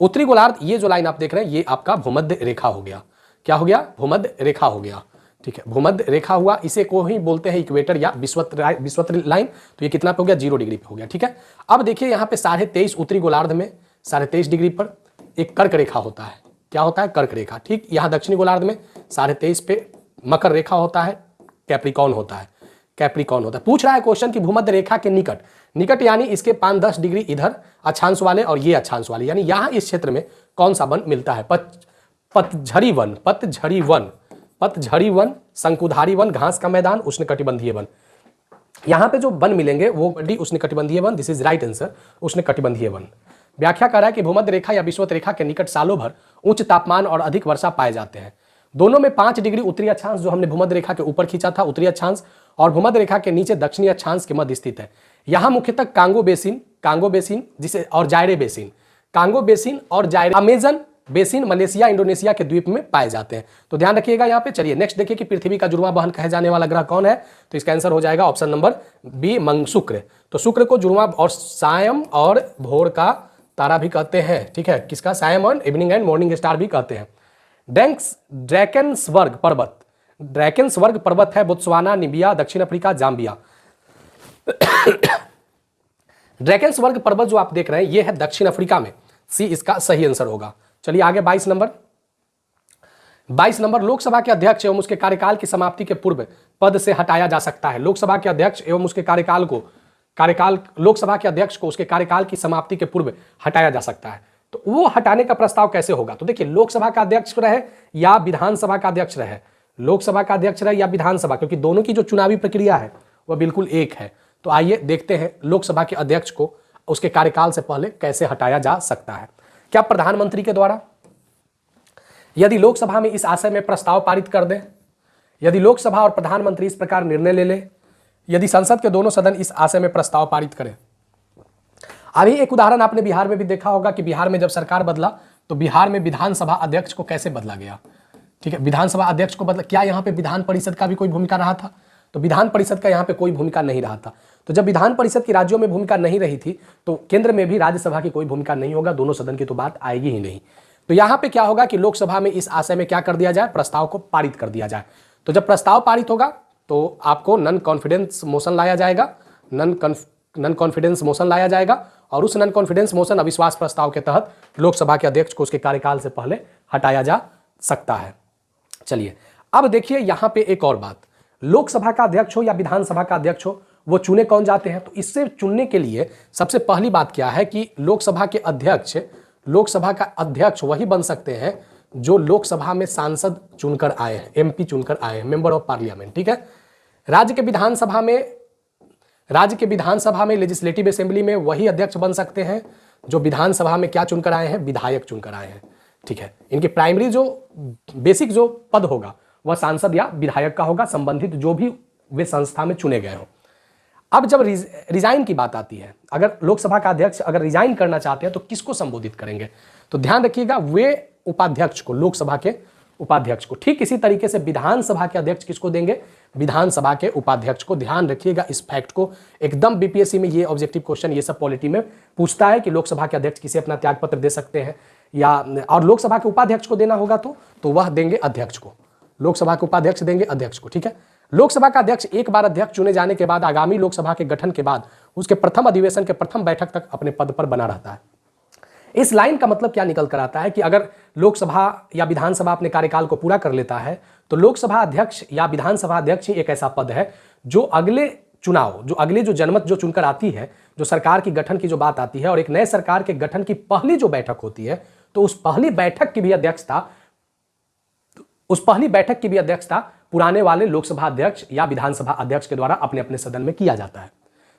उत्तरी गोलार्ध, ये जो लाइन आप देख रहे हैं ये आपका भूमध्य रेखा हो गया। क्या हो गया? भूमध्य रेखा हो गया। ठीक है, भूमध्य रेखा हुआ, इसे को ही बोलते हैं इक्वेटर या विषुवत लाइन। तो ये कितना पे हो गया? 0 डिग्री पे हो गया। ठीक है, अब देखिए यहाँ पे 23.5 उत्तरी गोलार्ध में 23.5 डिग्री पर एक कर्क रेखा होता है। क्या होता है? कर्क रेखा। ठीक, यहाँ दक्षिणी गोलार्ध में 23.5 पे मकर रेखा होता है, कैप्रिकॉर्न होता है। पूछ रहा है क्वेश्चन कि भूमध्य रेखा के निकट यानी इसके 5-10 डिग्री इधर अक्षांश वाले और ये अक्षांश वाले, यानी यहां इस क्षेत्र में कौन सा वन मिलता है? पतझड़ी वन, शंकुधारी वन, घास का मैदान, उष्णकटिबंधीय वन। यहां पे जो वन मिलेंगे वो उष्णकटिबंधीय one, this is right answer, उष्णकटिबंधीय वन। व्याख्या कर रहा है कि भूमध्य रेखा या विषुवत रेखा के निकट सालों भर उच्च तापमान और अधिक वर्षा पाए जाते हैं। दोनों में 5 डिग्री उत्तरी अक्षांश जो हमने भूमध्य रेखा के ऊपर खींचा था, उत्तरी अक्षांश, और भूमध्य रेखा के नीचे दक्षिणी अक्षांश के मध्य स्थित है। यहां मुख्यतः कांगो बेसिन जिसे और जायरे बेसिन, कांगो बेसिन और जायरे, अमेजन बेसिन मलेशिया इंडोनेशिया के द्वीप में पाए जाते हैं। तो ध्यान रखिएगा यहाँ पे। चलिए नेक्स्ट देखिए कि पृथ्वी का जुड़वां बहन कहे जाने वाला ग्रह कौन है? तो इसका आंसर हो जाएगा ऑप्शन नंबर बी, शुक्र। तो शुक्र को जुड़वां और सायं और भोर का तारा भी कहते हैं। ठीक है, किसका? सायं और इवनिंग एंड मॉर्निंग स्टार भी कहते हैं। ड्रैकेंसबर्ग पर्वत है बोत्सवाना, निबिया, दक्षिण अफ्रीका, जाम्बिया। ड्रैकेंसबर्ग पर्वत जो आप देख रहे हैं ये है दक्षिण अफ्रीका में, सी इसका सही आंसर होगा। चलिए आगे 22 नंबर। लोकसभा के अध्यक्ष एवं उसके कार्यकाल की समाप्ति के पूर्व पद से हटाया जा सकता है। लोकसभा के अध्यक्ष एवं उसके लोकसभा के अध्यक्ष को उसके कार्यकाल की समाप्ति के पूर्व हटाया जा सकता है। तो वो हटाने का प्रस्ताव कैसे होगा? तो देखिए लोकसभा का अध्यक्ष रहे या विधानसभा का अध्यक्ष रहे, लोकसभा का अध्यक्ष रहे या विधानसभा, क्योंकि दोनों की जो चुनावी प्रक्रिया है वह बिल्कुल एक है। तो आइए देखते हैं लोकसभा के अध्यक्ष को उसके कार्यकाल से पहले कैसे हटाया जा सकता है। क्या प्रधानमंत्री के द्वारा? यदि लोकसभा में इस आशय में प्रस्ताव पारित कर दें, यदि लोकसभा और प्रधानमंत्री इस प्रकार निर्णय ले ले, यदि संसद के दोनों सदन इस आशय में प्रस्ताव पारित करें। अभी एक उदाहरण आपने बिहार में भी देखा होगा कि बिहार में जब सरकार बदला तो बिहार में विधानसभा अध्यक्ष को कैसे बदला गया। ठीक है, विधानसभा अध्यक्ष को बदला, क्या यहाँ पे विधान परिषद का भी कोई भूमिका रहा था? तो विधान परिषद का यहाँ पे कोई भूमिका नहीं रहा था। तो जब विधान परिषद की राज्यों में भूमिका नहीं रही थी तो केंद्र में भी राज्यसभा की कोई भूमिका नहीं होगा, दोनों सदन की तो बात आएगी ही नहीं। तो यहाँ पे क्या होगा कि लोकसभा में इस आशय में क्या कर दिया जाए? प्रस्ताव को पारित कर दिया जाए। तो जब प्रस्ताव पारित होगा तो आपको नॉन कॉन्फिडेंस मोशन लाया जाएगा, और उस नॉन कॉन्फिडेंस मोशन अविश्वास प्रस्ताव के तहत लोकसभा के अध्यक्ष को उसके कार्यकाल से पहले हटाया जा सकता है। चलिए अब देखिए यहां पे एक और बात, लोकसभा का अध्यक्ष हो या विधानसभा का अध्यक्ष हो, वो चुने कौन जाते हैं? तो इससे चुनने के लिए सबसे पहली बात क्या है कि लोकसभा का अध्यक्ष वही बन सकते हैं जो लोकसभा में सांसद चुनकर आए हैं, एमपी चुनकर आए हैं, मेंबर ऑफ पार्लियामेंट। ठीक है। राज्य के विधानसभा में लेजिस्लेटिव असेंबली में वही अध्यक्ष बन सकते हैं जो विधानसभा में क्या चुनकर आए हैं? विधायक चुनकर आए हैं। ठीक है। इनकी प्राइमरी जो बेसिक जो पद होगा वह सांसद या विधायक का होगा, संबंधित जो भी वे संस्था में चुने गए हों। अब जब रिजाइन की बात आती है, अगर लोकसभा का अध्यक्ष अगर रिजाइन करना चाहते हैं तो किसको संबोधित करेंगे? तो ध्यान रखिएगा, वे उपाध्यक्ष को, लोकसभा के उपाध्यक्ष को। ठीक इसी तरीके से विधानसभा के अध्यक्ष किसको देंगे? विधानसभा के उपाध्यक्ष को। ध्यान रखिएगा इस फैक्ट को, एकदम बीपीएससी में ये ऑब्जेक्टिव क्वेश्चन ये सब पॉलिटी में पूछता है कि लोकसभा के अध्यक्ष किसे अपना त्यागपत्र दे सकते हैं, या और लोकसभा के उपाध्यक्ष को देना होगा तो वह देंगे अध्यक्ष को। लोकसभा के उपाध्यक्ष देंगे अध्यक्ष को। ठीक है। लोकसभा का अध्यक्ष एक बार अध्यक्ष चुने जाने के बाद आगामी लोकसभा के गठन के बाद उसके प्रथम अधिवेशन के प्रथम बैठक तक अपने पद पर बना रहता है। इस लाइन का मतलब क्या निकल कर आता है कि अगर लोकसभा या विधानसभा अपने कार्यकाल को पूरा कर लेता है तो लोकसभा अध्यक्ष या विधानसभा अध्यक्ष ही एक ऐसा पद है जो अगले जो जनमत जो चुनकर आती है, जो सरकार की गठन की जो बात आती है और एक नए सरकार के गठन की पहली जो बैठक होती है, तो उस पहली बैठक की भी अध्यक्षता पुराने वाले लोकसभा अध्यक्ष या विधानसभा अध्यक्ष के द्वारा अपने अपने सदन में किया जाता है।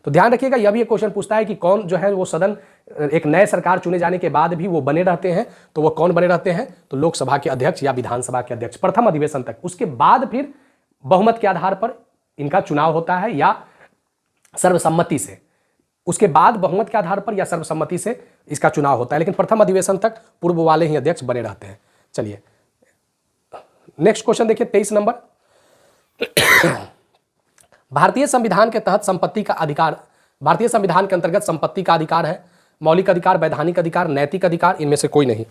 तो ध्यान रखिएगा, यह भी एक क्वेश्चन पूछता है कि कौन जो है वो सदन एक नए सरकार चुने जाने के बाद भी वो बने रहते हैं, तो वो कौन बने रहते हैं? तो लोकसभा के अध्यक्ष या विधानसभा के अध्यक्ष प्रथम अधिवेशन तक। उसके बाद फिर बहुमत के आधार पर इनका चुनाव होता है या सर्वसम्मति से। उसके बाद बहुमत के आधार पर या सर्वसम्मति से इसका चुनाव होता है, लेकिन प्रथम अधिवेशन तक पूर्व वाले ही अध्यक्ष बने रहते हैं। चलिए नेक्स्ट क्वेश्चन देखिए, 23 नंबर। भारतीय संविधान के तहत संपत्ति का अधिकार, भारतीय संविधान के अंतर्गत संपत्ति का अधिकार है, मौलिक अधिकार, वैधानिक अधिकार, नैतिक अधिकार, इनमें से कोई नहीं।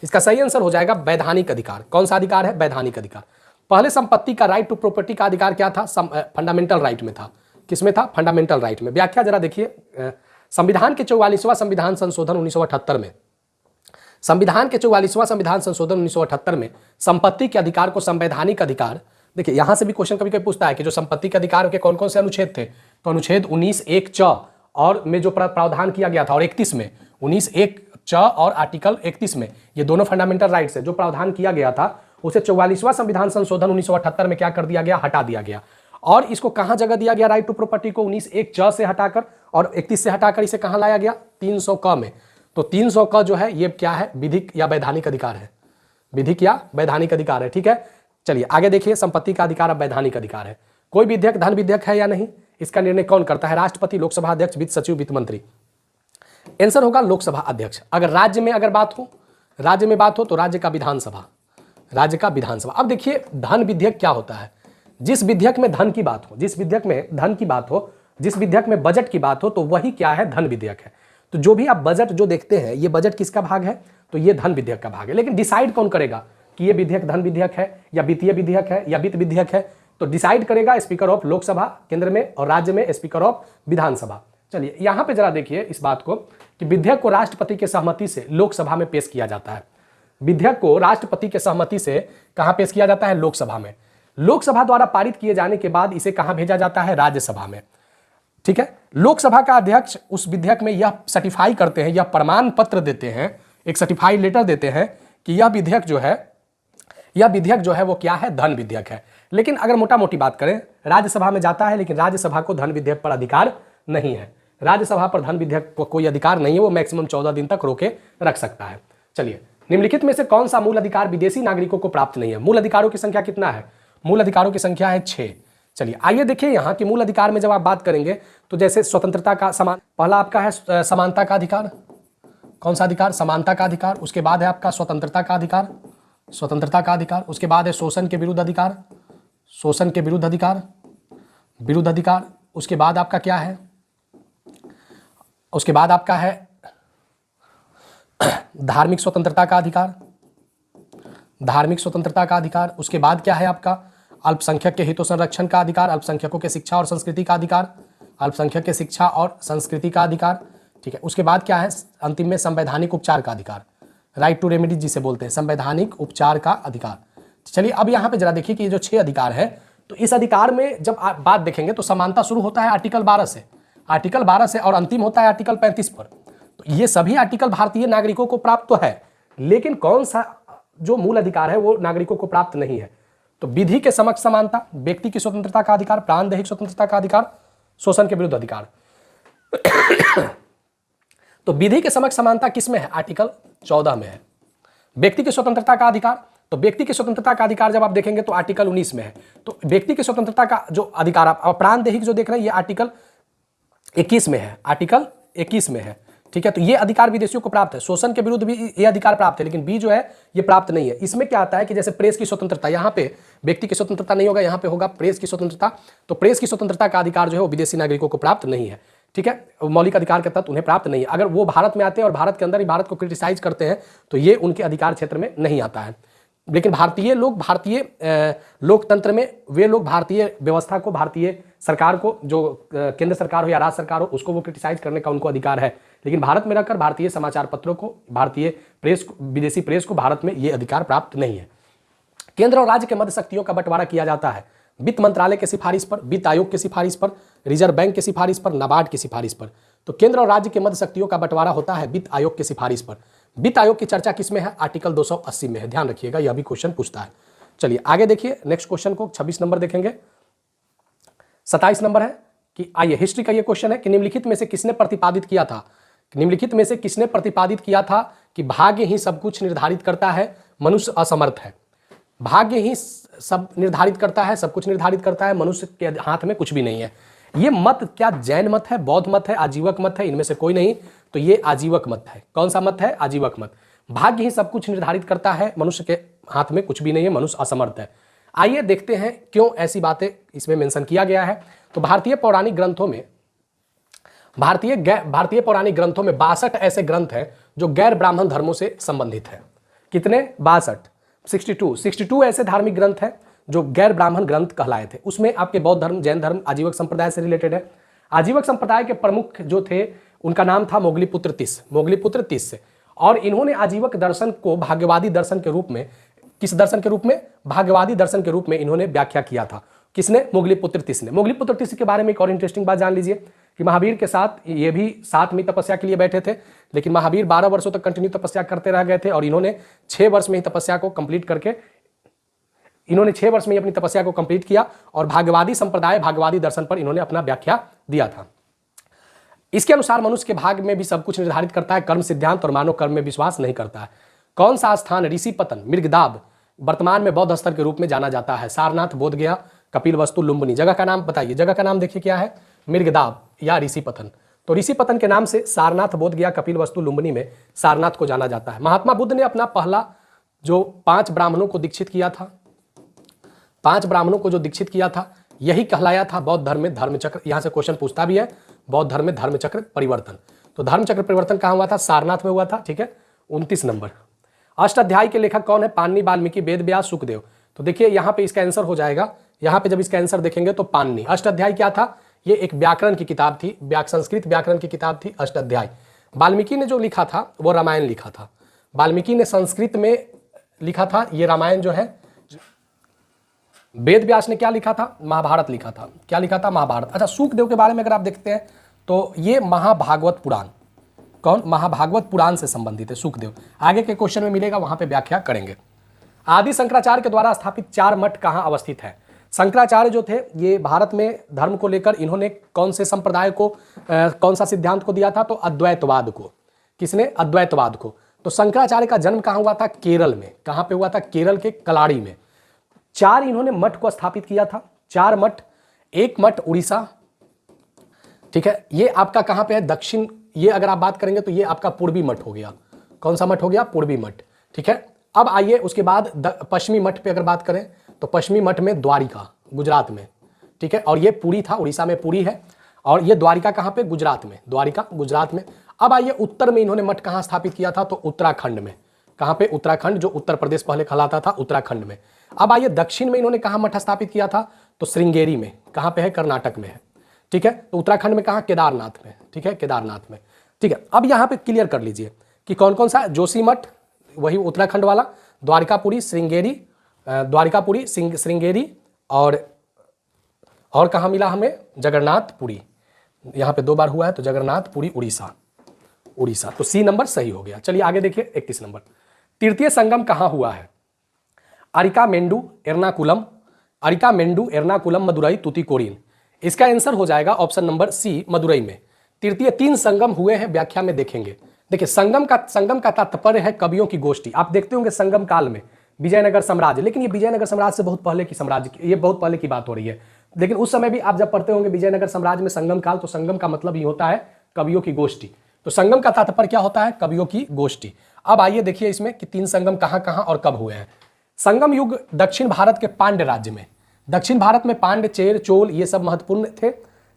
इसका सही आंसर हो जाएगा वैधानिक अधिकार। कौन सा अधिकार है? वैधानिक अधिकार। पहले संपत्ति का राइट टू प्रॉपर्टी का अधिकार क्या था? फंडामेंटल राइट में था। किसमें था? फंडामेंटल राइट में। व्याख्या जरा देखिए, संविधान के 44वां संविधान संशोधन 1978 में, संविधान के 44वां संविधान संशोधन 1978 में संपत्ति के अधिकार को संवैधानिक अधिकार, देखिए यहां से भी क्वेश्चन कभी कभी पूछता है कि जो संपत्ति के अधिकार के कौन कौन से अनुच्छेद थे, तो अनुच्छेद 19(1) च और में जो प्रावधान किया गया था और 31 में, 19(1) च और आर्टिकल 31 में, ये दोनों फंडामेंटल राइट्स है, जो प्रावधान किया गया था उसे 44वां संविधान संशोधन 1978 में क्या कर दिया गया? हटा दिया गया। और इसको कहां जगह दिया गया? राइट टू प्रॉपर्टी को 19(1) च से हटाकर और 31 से हटाकर इसे कहां लाया गया? 300 क में। तो 300 क जो है ये क्या है? विधिक या वैधानिक अधिकार है। विधिक या वैधानिक अधिकार है। ठीक है। चलिए आगे देखिए, संपत्ति का अधिकार अब वैधानिक अधिकार है। कोई विधेयक धन विधेयक है या नहीं, इसका निर्णय कौन करता है? राष्ट्रपति, लोकसभा अध्यक्ष, वित्त सचिव, वित्त मंत्री। आंसर होगा लोकसभा अध्यक्ष। अगर राज्य में बात हो तो राज्य का विधानसभा, अब देखिए धन विधेयक क्या होता है? जिस विधेयक में धन की बात हो, जिस विधेयक में बजट की बात हो, तो वही क्या है? धन विधेयक है। तो जो भी आप बजट जो देखते हैं, ये बजट किसका भाग है? तो ये धन विधेयक का भाग है। लेकिन डिसाइड कौन करेगा कि ये विधेयक धन विधेयक है या वित्तीय विधेयक है या वित्त विधेयक है? तो डिसाइड करेगा स्पीकर ऑफ लोकसभा केंद्र में, और राज्य में स्पीकर ऑफ विधानसभा। चलिए यहां पे जरा देखिए इस बात को कि विधेयक को राष्ट्रपति के सहमति से लोकसभा में पेश किया जाता है। विधेयक को राष्ट्रपति के सहमति से कहां पेश किया जाता है? लोकसभा में। लोकसभा द्वारा पारित किए जाने के बाद इसे कहां भेजा जाता है? राज्यसभा में। ठीक है। लोकसभा का अध्यक्ष उस विधेयक में यह सर्टिफाई करते हैं, यह प्रमाण पत्र देते हैं, एक सर्टिफाइड लेटर देते हैं कि यह विधेयक जो है वो क्या है? धन विधेयक है। लेकिन अगर मोटा मोटी बात करें, राज्यसभा में जाता है, लेकिन राज्यसभा को धन विधेयक पर अधिकार नहीं है। राज्यसभा पर धन विधेयक को कोई अधिकार नहीं है, वो मैक्सिमम 14 दिन तक रोके रख सकता है। चलिए, निम्नलिखित में से कौन सा मूल अधिकार विदेशी नागरिकों को प्राप्त नहीं है? मूल अधिकारों की संख्या कितना है? मूल अधिकारों की संख्या है 6। चलिए आइए देखिए यहाँ की मूल अधिकार में जब आप बात करेंगे तो जैसे स्वतंत्रता का पहला आपका है समानता का अधिकार। कौन सा अधिकार? समानता का अधिकार। उसके बाद है आपका स्वतंत्रता का अधिकार, स्वतंत्रता का अधिकार। उसके बाद है शोषण के विरुद्ध अधिकार, शोषण के विरुद्ध अधिकार, विरुद्ध अधिकार। उसके बाद आपका क्या है? उसके बाद आपका है धार्मिक स्वतंत्रता का अधिकार, धार्मिक स्वतंत्रता का अधिकार। उसके बाद क्या है आपका? अल्पसंख्यक के हितों संरक्षण का अधिकार, अल्पसंख्यकों के शिक्षा और संस्कृति का अधिकार, अल्पसंख्यक के शिक्षा और संस्कृति का अधिकार। ठीक है। उसके बाद क्या है? अंतिम में संवैधानिक उपचार का अधिकार, राइट टू रेमेडी जिसे बोलते हैं, संवैधानिक उपचार का अधिकार। चलिए अब यहाँ पे जरा देखिए कि ये जो 6 अधिकार है तो इस अधिकार में जब आप बात देखेंगे तो समानता शुरू होता है आर्टिकल 12 से, आर्टिकल 12 से, और अंतिम होता है आर्टिकल 35 पर। तो ये सभी आर्टिकल भारतीय नागरिकों को प्राप्त तो है, लेकिन कौन सा जो मूल अधिकार है वो नागरिकों को प्राप्त नहीं है। तो विधि के समक्ष समानता, व्यक्ति की स्वतंत्रता का अधिकार, प्राणदैहिक स्वतंत्रता का अधिकार, शोषण के विरुद्ध अधिकार। तो विधि के समक्ष समानता किस में है? आर्टिकल 14 में है। व्यक्ति की स्वतंत्रता का अधिकार, तो व्यक्ति की स्वतंत्रता का अधिकार जब आप देखेंगे तो आर्टिकल 19 में है। तो व्यक्ति की स्वतंत्रता का जो अधिकार आप प्राणदैहिक जो देख रहे हैं ये आर्टिकल 21 में है, आर्टिकल 21 में है, ठीक है। तो ये अधिकार विदेशियों को प्राप्त है। शोषण के विरुद्ध भी ये अधिकार प्राप्त है, लेकिन बी जो है ये प्राप्त नहीं है। इसमें क्या आता है कि जैसे प्रेस की स्वतंत्रता, यहाँ पे व्यक्ति की स्वतंत्रता नहीं होगा, यहाँ पे होगा प्रेस की स्वतंत्रता। तो प्रेस की स्वतंत्रता का अधिकार जो है वो विदेशी नागरिकों को प्राप्त नहीं है, ठीक है। मौलिक अधिकार के तहत उन्हें प्राप्त नहीं है। अगर वो भारत में आते हैं और भारत के अंदर ही भारत को क्रिटिसाइज करते हैं तो ये उनके अधिकार क्षेत्र में नहीं आता है। लेकिन भारतीय लोग, भारतीय लोकतंत्र में वे लोग भारतीय व्यवस्था को, भारतीय सरकार को, जो केंद्र सरकार हो या राज्य सरकार हो, उसको वो क्रिटिसाइज करने का उनको अधिकार है। लेकिन भारत में रहकर भारतीय समाचार पत्रों को, भारतीय प्रेस को, विदेशी प्रेस को भारत में ये अधिकार प्राप्त नहीं है। केंद्र और राज्य के मध्य शक्तियों का बंटवारा किया जाता है वित्त मंत्रालय के सिफारिश पर, वित्त आयोग के सिफारिश पर, रिजर्व बैंक के सिफारिश पर, नाबार्ड की सिफारिश पर। तो केंद्र और राज्य के मध्य शक्तियों का बंटवारा होता है वित्त आयोग के सिफारिश पर। वित्त आयोग की चर्चा किसमें है? आर्टिकल 280 में है, ध्यान रखिएगा, यह भी क्वेश्चन पूछता है। चलिए आगे देखिए नेक्स्ट क्वेश्चन को, 26 नंबर देखेंगे। 27 नंबर है कि आइए हिस्ट्री का ये क्वेश्चन है कि निम्नलिखित में से किसने प्रतिपादित किया था, निम्नलिखित में से किसने प्रतिपादित किया था कि भाग्य ही सब कुछ निर्धारित करता है, मनुष्य असमर्थ है। भाग्य ही सब निर्धारित करता है, सब कुछ निर्धारित करता है, मनुष्य के हाथ में कुछ भी नहीं है। ये मत क्या जैन मत है, बौद्ध मत है, आजीवक मत है? इनमें से कोई नहीं। तो ये आजीवक मत है। कौन सा मत है? आजीवक मत। भाग्य ही सब कुछ निर्धारित करता है, मनुष्य के हाथ में कुछ भी नहीं है, मनुष्य असमर्थ है। आइए देखते हैं क्यों ऐसी बातें इसमें मेंशन किया गया है। तो भारतीय पौराणिक ग्रंथों में, भारतीय पौराणिक ग्रंथों में 62 ऐसे ग्रंथ हैं जो गैर ब्राह्मण धर्मों से संबंधित है। कितने? 62 ऐसे धार्मिक ग्रंथ हैं जो गैर ब्राह्मण ग्रंथ कहलाए थे। उसमें आपके बौद्ध धर्म, जैन धर्म, आजीवक संप्रदाय से रिलेटेड है। आजीवक संप्रदाय के प्रमुख जो थे उनका नाम था मोगलीपुत्र तिस्स, मोगलीपुत्र तिस्स। और इन्होंने आजीवक दर्शन को भाग्यवादी दर्शन के रूप में, किस दर्शन के रूप में? भाग्यवादी दर्शन के रूप में इन्होंने व्याख्या किया था। किसने? मोगलीपुत्र तिस्स ने। मोगलीपुत्र तिस्स के बारे में एक और इंटरेस्टिंग बात जान लीजिए कि महावीर के साथ ये भी साथ में तपस्या के लिए बैठे थे, लेकिन महावीर 12 वर्षों तक कंटिन्यू तपस्या करते रह गए थे और इन्होंने 6 वर्ष में ही तपस्या को कंप्लीट करके, इन्होंने 6 वर्ष में ही अपनी तपस्या को कंप्लीट किया और भाग्यवादी संप्रदाय, भाग्यवादी दर्शन पर इन्होंने अपना व्याख्या दिया था। इसके अनुसार मनुष्य के भाग्य में भी सब कुछ निर्धारित करता है, कर्म सिद्धांत, और मानव कर्म में विश्वास नहीं करता है। कौन सा स्थान ऋषिपतन, मृगदाब, वर्तमान में बौद्ध स्थल के रूप में जाना जाता है? सारनाथ, बोधगया, कपिलवस्तु, लुम्बिनी। जगह का नाम बताइए, जगह का नाम देखिए क्या है? मृगदाब या ऋषिपतन। तो ऋषिपतन के नाम से सारनाथ, बोधगया, कपिलवस्तु, लुम्बिनी में सारनाथ को जाना जाता है। महात्मा बुद्ध ने अपना पहला जो 5 ब्राह्मणों को दीक्षित किया था, 5 ब्राह्मणों को जो दीक्षित किया था, यही कहलाया था बौद्ध धर्म में धर्मचक्र। यहां से क्वेश्चन पूछता भी है, बौद्ध धर्म में धर्मचक्र परिवर्तन। तो धर्मचक्र परिवर्तन कहां हुआ था? सारनाथ में हुआ था, ठीक है। 29 नंबर। अष्टाध्यायी के लेखक कौन है? पाणिनि, वाल्मीकि, वेद व्यास, सुखदेव। तो देखिए यहाँ पे इसका आंसर हो जाएगा, यहाँ पे जब इसका आंसर देखेंगे तो पाणिनि। अष्टाध्यायी क्या था? ये एक व्याकरण की किताब थी, संस्कृत व्याकरण की किताब थी अष्टाध्यायी। वाल्मीकि ने जो लिखा था वो रामायण लिखा था। वाल्मीकि ने संस्कृत में लिखा था ये रामायण जो है। वेद व्यास ने क्या लिखा था? महाभारत लिखा था। क्या लिखा था? महाभारत। अच्छा, सुखदेव के बारे में अगर आप देखते हैं तो ये महाभागवत पुराण, कौन? महाभागवत पुराण से संबंधित है सुखदेव। आगे के क्वेश्चन में मिलेगा, वहां पे व्याख्या करेंगे। आदि शंकराचार्य के द्वारा स्थापित 4 मठ कहां अवस्थित है? शंकराचार्य जो थे ये भारत में धर्म को लेकर इन्होंने कौन से संप्रदाय को, कौन सा सिद्धांत को दिया था? तो अद्वैतवाद को। किसने? अद्वैतवाद को। तो शंकराचार्य का जन्म कहां हुआ था? केरल में। कहां पे हुआ था? केरल के कलाड़ी में। 4 इन्होंने मठ को स्थापित किया था, 4 मठ। एक मठ उड़ीसा, ठीक है। ये आपका कहां पे है? दक्षिण। ये अगर आप बात करेंगे तो ये आपका पूर्वी मठ हो गया। कौन सा मठ हो गया? पूर्वी मठ, ठीक है। अब आइए उसके बाद पश्चिमी मठ पे अगर बात करें तो पश्चिमी मठ में द्वारिका, गुजरात में, ठीक है। और ये पुरी था, उड़ीसा में पुरी है। और ये द्वारिका कहां पे? गुजरात में। द्वारिका गुजरात में। अब आइए उत्तर में इन्होंने मठ कहां स्थापित किया था? तो उत्तराखंड में। कहां पे? उत्तराखंड, जो उत्तर प्रदेश पहले कहलाता था, उत्तराखंड में। अब आइए दक्षिण में इन्होंने कहां मठ स्थापित किया था? तो श्रृंगेरी में। कहां पे है? कर्नाटक में है, ठीक है। तो उत्तराखंड में कहां? केदारनाथ में, ठीक है, केदारनाथ में, ठीक है। अब यहां पे क्लियर कर लीजिए कि कौन कौन सा? जोशी मठ, वही उत्तराखंड वाला, द्वारिकापुरी, श्रृंगेरी, द्वारिकापुरी, श्रृंगेरी और और कहाँ मिला हमें? जगन्नाथपुरी, यहाँ पे 2 बार हुआ है, तो जगन्नाथपुरी उड़ीसा, उड़ीसा। तो सी नंबर सही हो गया। चलिए आगे देखिए 31 नंबर, तृतीय संगम कहाँ हुआ है? अरिकामेंडु एर्नाकुलम, अरिकामेंडु एर्नाकुलम मदुरई तुतीकोरिन। इसका आंसर हो जाएगा ऑप्शन नंबर सी, मदुरई में। तृतीय 3 संगम हुए हैं, व्याख्या में देखेंगे। देखिए संगम का तात्पर्य है कवियों की गोष्ठी। आप देखते होंगे संगम काल में विजयनगर साम्राज्य, लेकिन ये विजयनगर साम्राज्य से बहुत पहले की साम्राज्य, ये बहुत पहले की बात हो रही है। लेकिन उस समय भी आप जब पढ़ते होंगे विजयनगर साम्राज्य में संगम काल, तो संगम का मतलब ही होता है कवियों की गोष्ठी। तो संगम का तात्पर्य क्या होता है? कवियों की गोष्ठी। अब आइए देखिए इसमें कि 3 संगम कहाँ कहाँ और कब हुए हैं। संगम युग दक्षिण भारत के पांड्य राज्य में, दक्षिण भारत में पांड्य, चेर, चोल ये सब महत्वपूर्ण थे।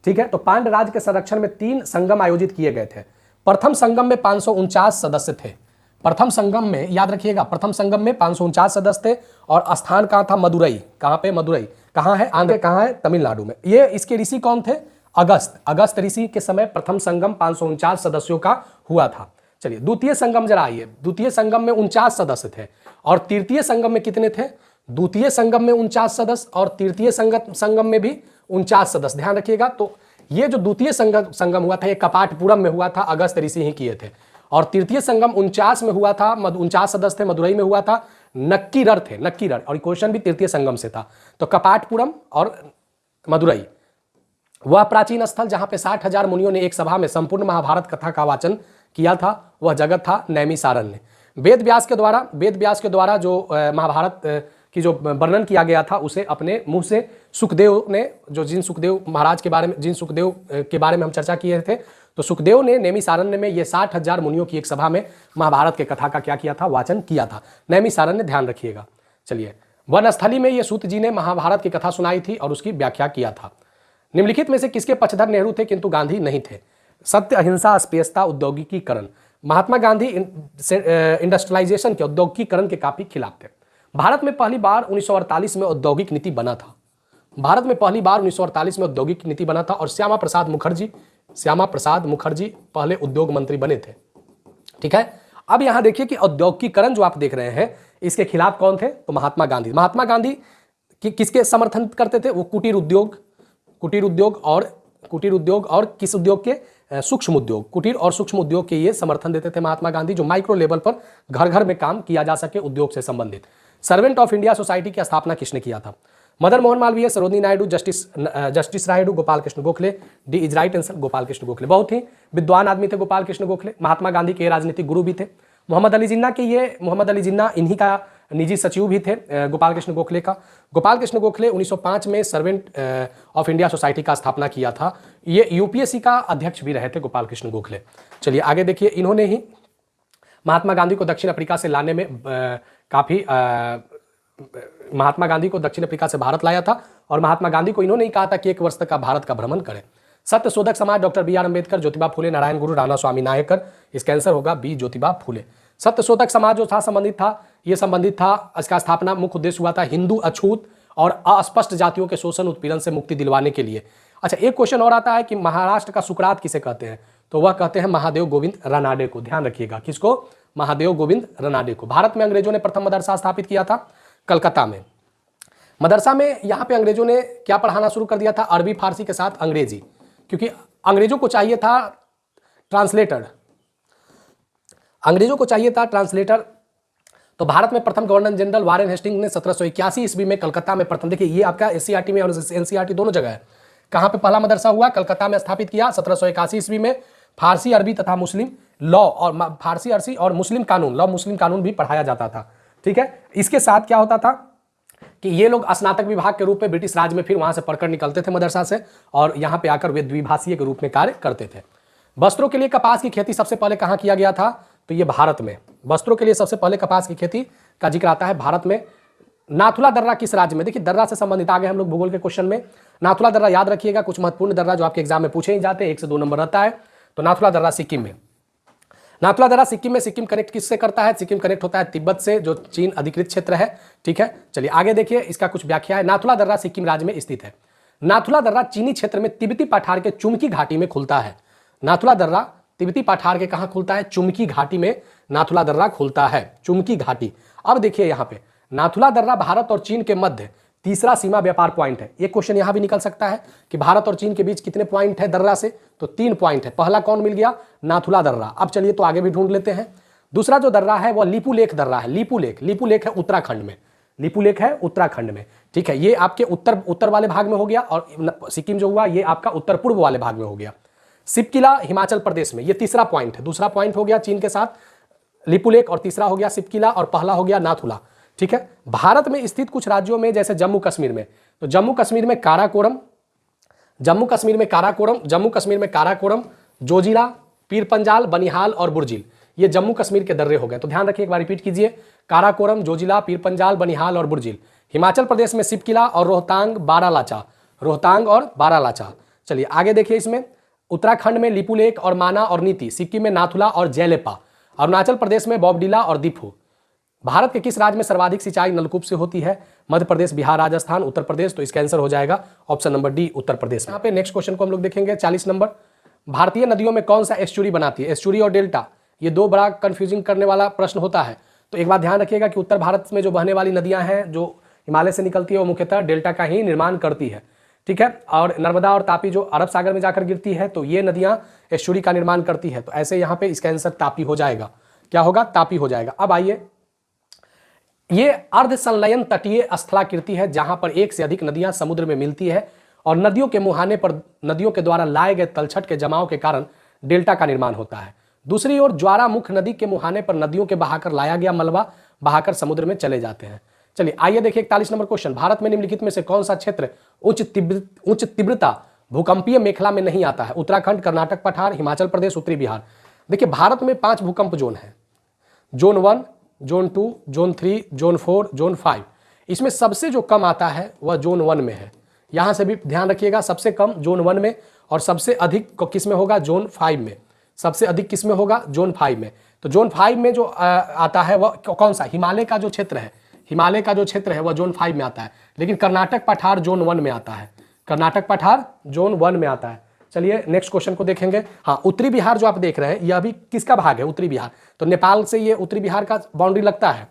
ठीक है, तो पांड्य राज्य के संरक्षण में 3 संगम आयोजित किए गए थे। प्रथम संगम में 549 सदस्य थे। प्रथम संगम में याद रखिएगा, प्रथम संगम में 549 सदस्य थे और स्थान कहाँ था? मदुरई। कहाँ पे? मदुरई। कहाँ है? आंध्र, कहाँ है? तमिलनाडु में। ये इसके ऋषि कौन थे? अगस्त ऋषि के समय प्रथम संगम 549 सदस्यों का हुआ था। चलिए द्वितीय संगम जरा आइए। द्वितीय संगम में 49 सदस्य थे और तृतीय संगम में कितने थे? द्वितीय संगम में 49 सदस्य और तृतीय संगम में भी 49 सदस्य। ध्यान रखिएगा। तो ये जो द्वितीय संगम हुआ था ये कपाटपुरम में हुआ था, अगस्त ऋषि ही किए थे। और तृतीय संगम 49 में हुआ था, 49 सदस्य थे, मदुरई में हुआ था। नक्कीरर थे, नक्कीरर, और क्वेश्चन भी तृतीय संगम से था। तो कपाटपुरम और मदुरई वह प्राचीन स्थल जहां पे 60,000 मुनियों ने एक सभा में संपूर्ण महाभारत कथा का वाचन किया था, वह जगह था नैमिसारण्य। वेद व्यास के द्वारा जो महाभारत की जो वर्णन किया गया था उसे अपने मुंह से सुखदेव ने, जिन सुखदेव के बारे में हम चर्चा किए थे, तो सुखदेव ने नैमिसारण्य में ये 60,000 मुनियों की एक सभा में महाभारत के कथा का क्या किया था? वाचन किया था। नैमिसारण्य ध्यान रखिएगा। चलिए वनस्थली में ये सूत जी ने महाभारत की कथा सुनाई थी और उसकी व्याख्या किया था। निम्नलिखित में से किसके पक्षधर नेहरू थे किंतु गांधी नहीं थे? सत्य, अहिंसा, अस्पृश्यता, औद्योगिकीकरण। महात्मा गांधी इंडस्ट्रियलाइजेशन के, औद्योगिकीकरण के काफी खिलाफ थे। भारत में पहली बार 1948 में औद्योगिक नीति बना था। भारत में पहली बार 1948 में औद्योगिक नीति बना था और श्यामा प्रसाद मुखर्जी पहले उद्योग मंत्री बने थे। ठीक है, अब यहां देखिए कि औद्योगिकीकरण जो आप देख रहे हैं इसके खिलाफ कौन थे? तो महात्मा गांधी। महात्मा गांधी किसके समर्थन करते थे? वो कुटीर उद्योग और किस उद्योग के? सूक्ष्म उद्योग, कुटीर और सूक्ष्म उद्योग के ये समर्थन देते थे महात्मा गांधी, जो माइक्रो लेवल पर घर घर में काम किया जा सके उद्योग से संबंधित। सर्वेंट ऑफ इंडिया सोसाइटी की स्थापना किसने किया था? Madan Mohan Malviya, Sarojini Naidu, justice Rayudu, Gopal Krishna Gokhale. D is right answer, Gopal Krishna Gokhale. बहुत ही विद्वान आदमी थे गोपाल कृष्ण गोखले, महात्मा गांधी के राजनीतिक गुरु भी थे। मोहम्मद अली जिन्ना इन्हीं का निजी सचिव भी थे, गोपाल कृष्ण गोखले का। गोपाल कृष्ण गोखले 1905 में सर्वेंट ऑफ इंडिया सोसाइटी का स्थापना किया था। ये यूपीएससी का अध्यक्ष भी रहे थे गोपाल कृष्ण गोखले। चलिए आगे देखिए, इन्होंने ही महात्मा गांधी को दक्षिण अफ्रीका से लाने में महात्मा गांधी को दक्षिण अफ्रीका से भारत लाया था और महात्मा गांधी को इन्होंने ही कहा था कि 1 वर्ष तक का भारत का भ्रमण करें। Satya Shodhak Samaj, doctor B R Ambedkar, Jyotiba Phule, Narayan Guru, Rana स्वामी नायकर। इसका आंसर होगा बी, ज्योतिबा फुले। सत्य शोधक समाज जो था संबंधित था, इसका स्थापना मुख्य उद्देश्य हुआ था हिंदू, अछूत और अस्पष्ट जातियों के शोषण उत्पीड़न से मुक्ति दिलवाने के लिए। अच्छा, एक क्वेश्चन और आता है कि महाराष्ट्र का सुकरात किसे कहते हैं? तो वह कहते हैं महादेव गोविंद रनाडे को। ध्यान रखिएगा, किसको? महादेव गोविंद रनाडे को। भारत में अंग्रेजों ने प्रथम मदरसा स्थापित किया था कलकत्ता में। मदरसा में यहाँ पे अंग्रेजों ने क्या पढ़ाना शुरू कर दिया था? अरबी फारसी के साथ अंग्रेजी, क्योंकि अंग्रेजों को चाहिए था ट्रांसलेटर। तो भारत में प्रथम गवर्नर जनरल वारेन हेस्टिंग ने 1781 ईस्वी में कलकत्ता में प्रथम, देखिए ये आपका एससीईआरटी में और एनसीईआरटी दोनों जगह है, कहाँ पे पहला मदरसा हुआ? कलकत्ता में स्थापित किया 1781 ईस्वी में। फारसी, अरबी तथा मुस्लिम लॉ और फारसी, अरसी और मुस्लिम कानून भी पढ़ाया जाता था। ठीक है, इसके साथ क्या होता था कि ये लोग स्नातक विभाग के रूप में ब्रिटिश राज में फिर वहां से पढ़कर निकलते थे मदरसा से और यहाँ पे आकर वे द्विभाषीय के रूप में कार्य करते थे। वस्त्रों के लिए कपास की खेती सबसे पहले कहाँ किया गया था? तो ये भारत में। वस्त्रों के लिए सबसे पहले कपास की खेती का जिक्र आता है भारत में। नाथुला दर्रा किस राज्य में? देखिए दर्रा से संबंधित आ गए हम लोग भूगोल के क्वेश्चन में। नाथुला दर्रा याद रखिएगा, कुछ महत्वपूर्ण दर्रा जो आपके एग्जाम में पूछे ही जाते हैं, 1 से 2 नंबर रहता है। तो नाथुला दर्रा सिक्किम में। नाथुला दर्रा सिक्किम में। सिक्किम कनेक्ट किससे करता है? सिक्किम कनेक्ट होता है तिब्बत से, जो चीन अधिकृत क्षेत्र है। ठीक है, चलिए आगे देखिए, इसका कुछ व्याख्या है। नाथुला दर्रा सिक्किम राज्य में स्थित है। नाथुला दर्रा चीनी क्षेत्र में तिब्बती पठार के चुमकी घाटी में खुलता है। नाथुला दर्रा तिब्बती पठार के कहाँ खुलता है? चुमकी घाटी में नाथुला दर्रा खुलता है, चुमकी घाटी। अब देखिए यहाँ पे नाथुला दर्रा भारत और चीन के मध्य तीसरा सीमा व्यापार पॉइंट है। एक क्वेश्चन यहां भी निकल सकता है कि भारत और चीन के बीच कितने पॉइंट है दर्रा से, तो 3 पॉइंट है। पहला कौन मिल गया, नाथुला दर्रा। अब चलिए तो आगे भी ढूंढ लेते हैं। दूसरा जो दर्रा है वह लिपुलेख दर्रा है। लिपुलेख है उत्तराखंड में, लिपुलेख है उत्तराखंड में, ठीक है। ये आपके उत्तर वाले भाग में हो गया, और सिक्किम जो हुआ ये आपका उत्तर पूर्व वाले भाग में हो गया। सिपकिला हिमाचल प्रदेश में, ये तीसरा पॉइंट है। दूसरा पॉइंट हो गया चीन के साथ लिपुलेख, और तीसरा हो गया सिपकिला, और पहला हो गया नाथुला, ठीक है। भारत में स्थित कुछ राज्यों में जैसे जम्मू कश्मीर में, तो जम्मू कश्मीर में काराकोरम, जोजिला, पीर पंजाल, बनिहाल और बुर्जिल, ये जम्मू कश्मीर के दर्रे हो गए। तो ध्यान रखिए, एक बार रिपीट कीजिए, काराकोरम, जोजिला, पीर पंजाल, बनिहाल और बुर्जिल। हिमाचल प्रदेश में सिपकिला और रोहतांग और बारालाचा। चलिए आगे देखिए, इसमें उत्तराखंड में लिपुलेख और माना और नीति, सिक्किम में नाथुला और जैलेपा, अरुणाचल प्रदेश में बॉबडीला और दीफू। भारत के किस राज्य में सर्वाधिक सिंचाई नलकूप से होती है, मध्य प्रदेश, बिहार, राजस्थान, उत्तर प्रदेश। तो इसका आंसर हो जाएगा option number D, Uttar Pradesh. यहाँ पे नेक्स्ट क्वेश्चन को हम लोग देखेंगे 40 नंबर। भारतीय नदियों में कौन सा एस्चुरी बनाती है, एस्चुरी और डेल्टा, ये दो बड़ा कंफ्यूजिंग करने वाला प्रश्न होता है। तो एक बात ध्यान रखिएगा कि उत्तर भारत में जो बहने वाली नदियां हैं जो हिमालय से निकलती है वो मुख्यतः डेल्टा का ही निर्माण करती है, ठीक है। और नर्मदा और तापी जो अरब सागर में जाकर गिरती है, तो ये नदियां एस्चुरी का निर्माण करती है। तो ऐसे यहाँ पे इसका आंसर तापी हो जाएगा। क्या होगा, तापी हो जाएगा। अब आइए, ये अर्ध संलयन तटीय स्थलाकृति है जहां पर एक से अधिक नदियां समुद्र में मिलती है, और नदियों के मुहाने पर नदियों के द्वारा लाए गए तलछट के जमाव के कारण डेल्टा का निर्माण होता है। दूसरी ओर ज्वारामुख नदी के मुहाने पर नदियों के बहाकर लाया गया मलबा बहाकर समुद्र में चले जाते हैं। चलिए आइए देखिए 41 नंबर क्वेश्चन। भारत में निम्नलिखित में से कौन सा क्षेत्र उच्च तीव्रता भूकंपीय मेखला में नहीं आता है, उत्तराखंड, कर्नाटक पठार, हिमाचल प्रदेश, उत्तरी बिहार। देखिए भारत में 5 भूकंप जोन है, zone 1, zone 2, zone 3, zone 4, zone 5। इसमें सबसे जो कम आता है वह जोन 1 में है। यहां से भी ध्यान रखिएगा, सबसे कम जोन 1 में, और सबसे अधिक किस में होगा, जोन 5 में। सबसे अधिक किस में होगा, जोन 5 में। तो जोन 5 में जो आता है वह कौन सा, हिमालय का जो क्षेत्र है, हिमालय का जो क्षेत्र है वह जोन 5 में आता है। लेकिन कर्नाटक पठार जोन 1 में आता है, कर्नाटक पठार जोन 1 में आता है। चलिए नेक्स्ट क्वेश्चन को देखेंगे। हाँ, उत्तरी बिहार जो आप देख रहे हैं यह अभी किसका भाग है, उत्तरी बिहार। तो नेपाल से ये उत्तरी बिहार का बाउंड्री लगता है।